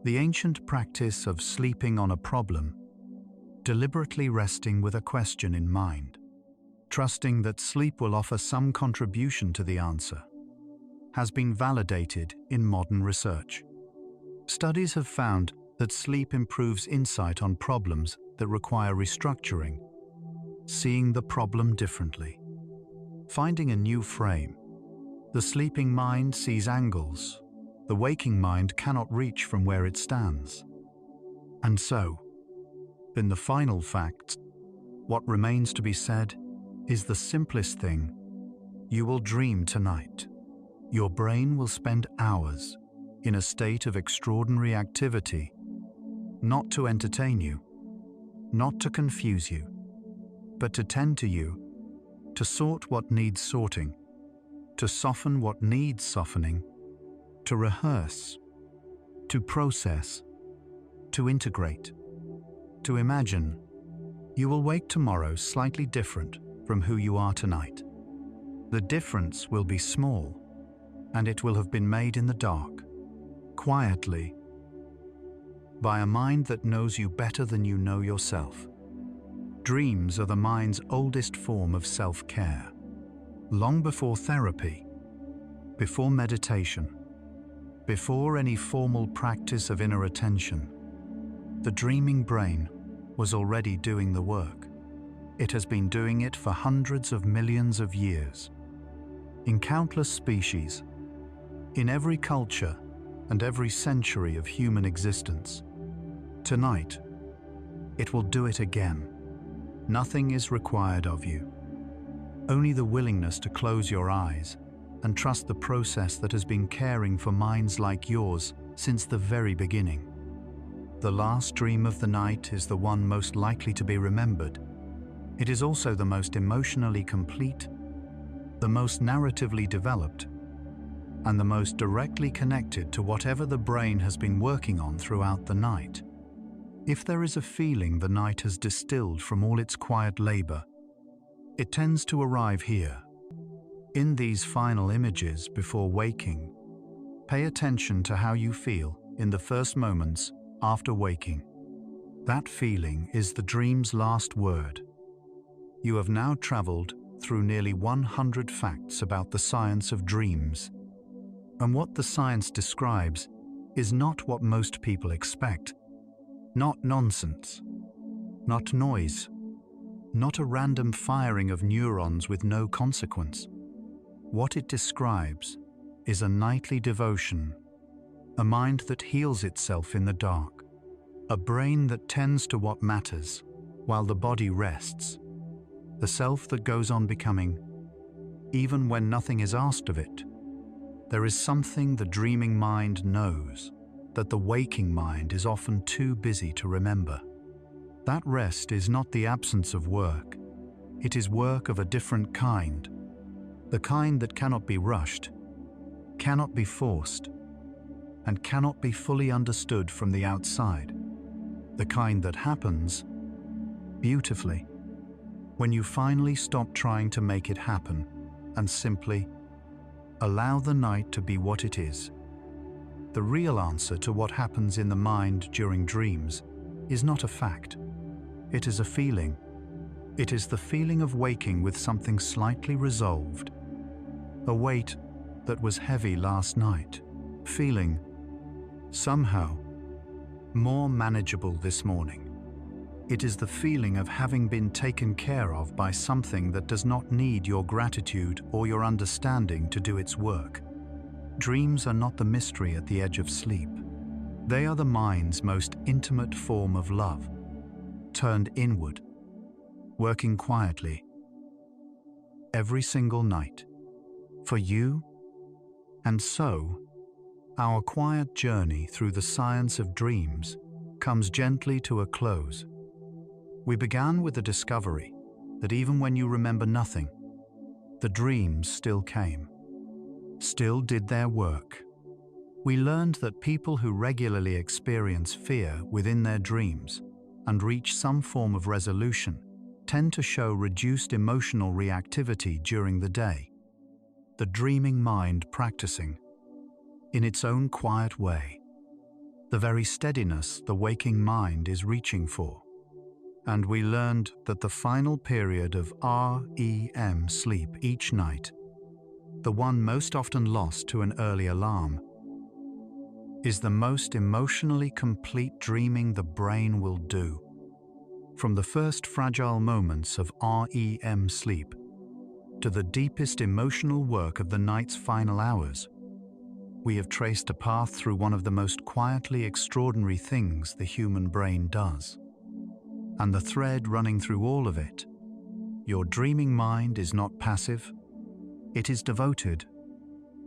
The ancient practice of sleeping on a problem, deliberately resting with a question in mind, trusting that sleep will offer some contribution to the answer, has been validated in modern research. Studies have found that sleep improves insight on problems that require restructuring, seeing the problem differently, finding a new frame. The sleeping mind sees angles the waking mind cannot reach from where it stands. And so, in the final facts, what remains to be said is the simplest thing. You will dream tonight. Your brain will spend hours in a state of extraordinary activity, not to entertain you, not to confuse you, but to tend to you, to sort what needs sorting, to soften what needs softening, to rehearse, to process, to integrate, to imagine. You will wake tomorrow slightly different from who you are tonight. The difference will be small, and it will have been made in the dark, quietly, by a mind that knows you better than you know yourself. Dreams are the mind's oldest form of self-care. Long before therapy, before meditation, before any formal practice of inner attention, the dreaming brain was already doing the work. It has been doing it for hundreds of millions of years. In countless species, in every culture and every century of human existence. Tonight, it will do it again. Nothing is required of you. Only the willingness to close your eyes and trust the process that has been caring for minds like yours since the very beginning. The last dream of the night is the one most likely to be remembered. It is also the most emotionally complete, the most narratively developed, and the most directly connected to whatever the brain has been working on throughout the night. If there is a feeling the night has distilled from all its quiet labor, it tends to arrive here. In these final images before waking, pay attention to how you feel in the first moments after waking. That feeling is the dream's last word. You have now traveled through nearly 100 facts about the science of dreams. And what the science describes is not what most people expect. Not nonsense, not noise, not a random firing of neurons with no consequence. What it describes is a nightly devotion, a mind that heals itself in the dark, a brain that tends to what matters while the body rests, the self that goes on becoming, even when nothing is asked of it. There is something the dreaming mind knows that the waking mind is often too busy to remember. That rest is not the absence of work. It is work of a different kind, the kind that cannot be rushed, cannot be forced, and cannot be fully understood from the outside. The kind that happens beautifully when you finally stop trying to make it happen and simply allow the night to be what it is. The real answer to what happens in the mind during dreams is not a fact. It is a feeling. It is the feeling of waking with something slightly resolved, a weight that was heavy last night, feeling somehow more manageable this morning. It is the feeling of having been taken care of by something that does not need your gratitude or your understanding to do its work. Dreams are not the mystery at the edge of sleep. They are the mind's most intimate form of love, turned inward, working quietly, every single night, for you. And so, our quiet journey through the science of dreams comes gently to a close. We began with the discovery that even when you remember nothing, the dreams still came, still did their work. We learned that people who regularly experience fear within their dreams and reach some form of resolution tend to show reduced emotional reactivity during the day. The dreaming mind practicing, in its own quiet way, the very steadiness the waking mind is reaching for. And we learned that the final period of REM sleep each night, the one most often lost to an early alarm, is the most emotionally complete dreaming the brain will do. From the first fragile moments of REM sleep to the deepest emotional work of the night's final hours, we have traced a path through one of the most quietly extraordinary things the human brain does. And the thread running through all of it, your dreaming mind is not passive, it is devoted,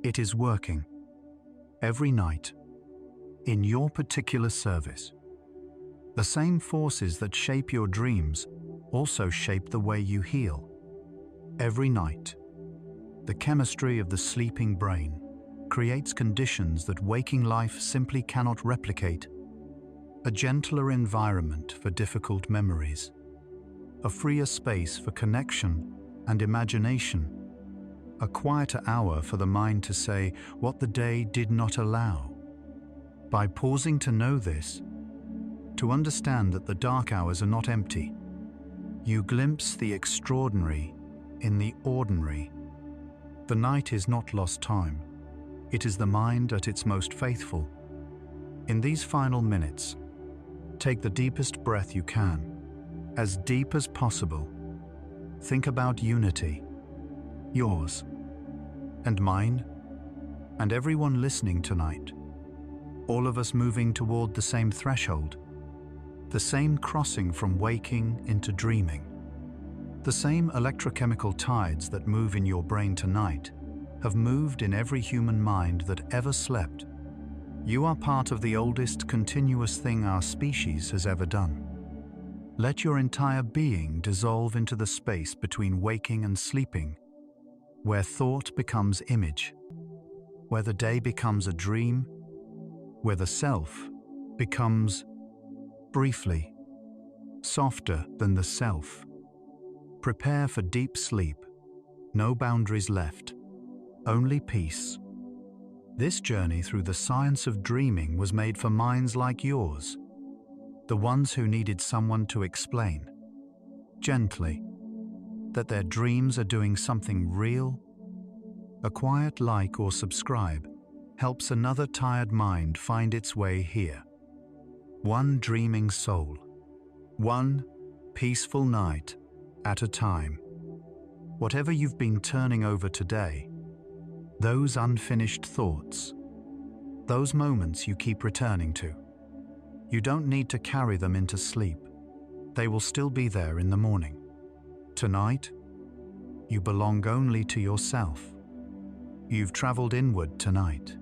it is working, every night, in your particular service. The same forces that shape your dreams also shape the way you heal. Every night, the chemistry of the sleeping brain creates conditions that waking life simply cannot replicate. A gentler environment for difficult memories, a freer space for connection and imagination, a quieter hour for the mind to say what the day did not allow. By pausing to know this, to understand that the dark hours are not empty, you glimpse the extraordinary in the ordinary. The night is not lost time. It is the mind at its most faithful. In these final minutes, take the deepest breath you can, as deep as possible. Think about unity, yours, and mine, and everyone listening tonight. All of us moving toward the same threshold, the same crossing from waking into dreaming. The same electrochemical tides that move in your brain tonight have moved in every human mind that ever slept. You are part of the oldest continuous thing our species has ever done. Let your entire being dissolve into the space between waking and sleeping, where thought becomes image, where the day becomes a dream, where the self becomes, briefly, softer than the self. Prepare for deep sleep, no boundaries left, only peace. This journey through the science of dreaming was made for minds like yours, the ones who needed someone to explain, gently, that their dreams are doing something real. A quiet like or subscribe helps another tired mind find its way here. One dreaming soul, one peaceful night at a time. Whatever you've been turning over today, those unfinished thoughts, those moments you keep returning to, you don't need to carry them into sleep. They will still be there in the morning. Tonight, you belong only to yourself. You've traveled inward tonight.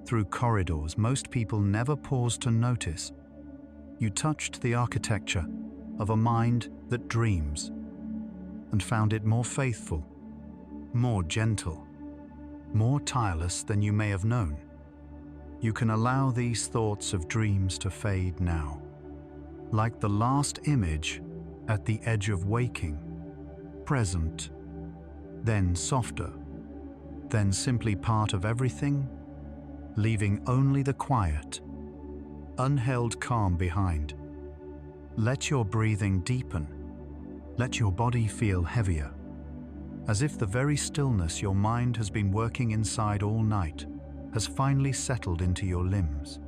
Through corridors most people never pause to notice. You touched the architecture of a mind that dreams and found it more faithful, more gentle, more tireless than you may have known. You can allow these thoughts of dreams to fade now, like the last image at the edge of waking, present, then softer, then simply part of everything, leaving only the quiet, unheld calm behind. Let your breathing deepen. Let your body feel heavier, as if the very stillness your mind has been working inside all night has finally settled into your limbs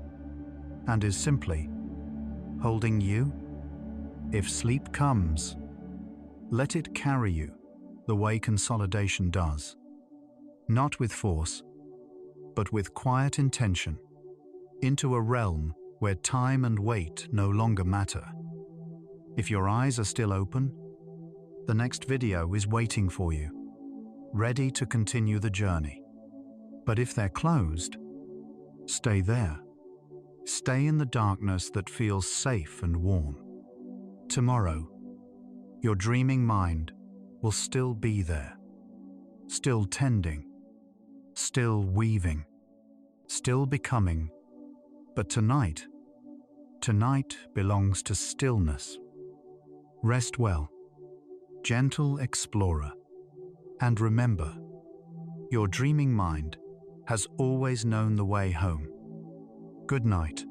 and is simply holding you. If sleep comes, let it carry you the way consolidation does, not with force, but with quiet intention, into a realm where time and weight no longer matter. If your eyes are still open, the next video is waiting for you, ready to continue the journey. But if they're closed, stay there. Stay in the darkness that feels safe and warm. Tomorrow, your dreaming mind will still be there, still tending, still weaving, still becoming. But tonight belongs to stillness. Rest well, gentle explorer, and remember, your dreaming mind has always known the way home. Good night.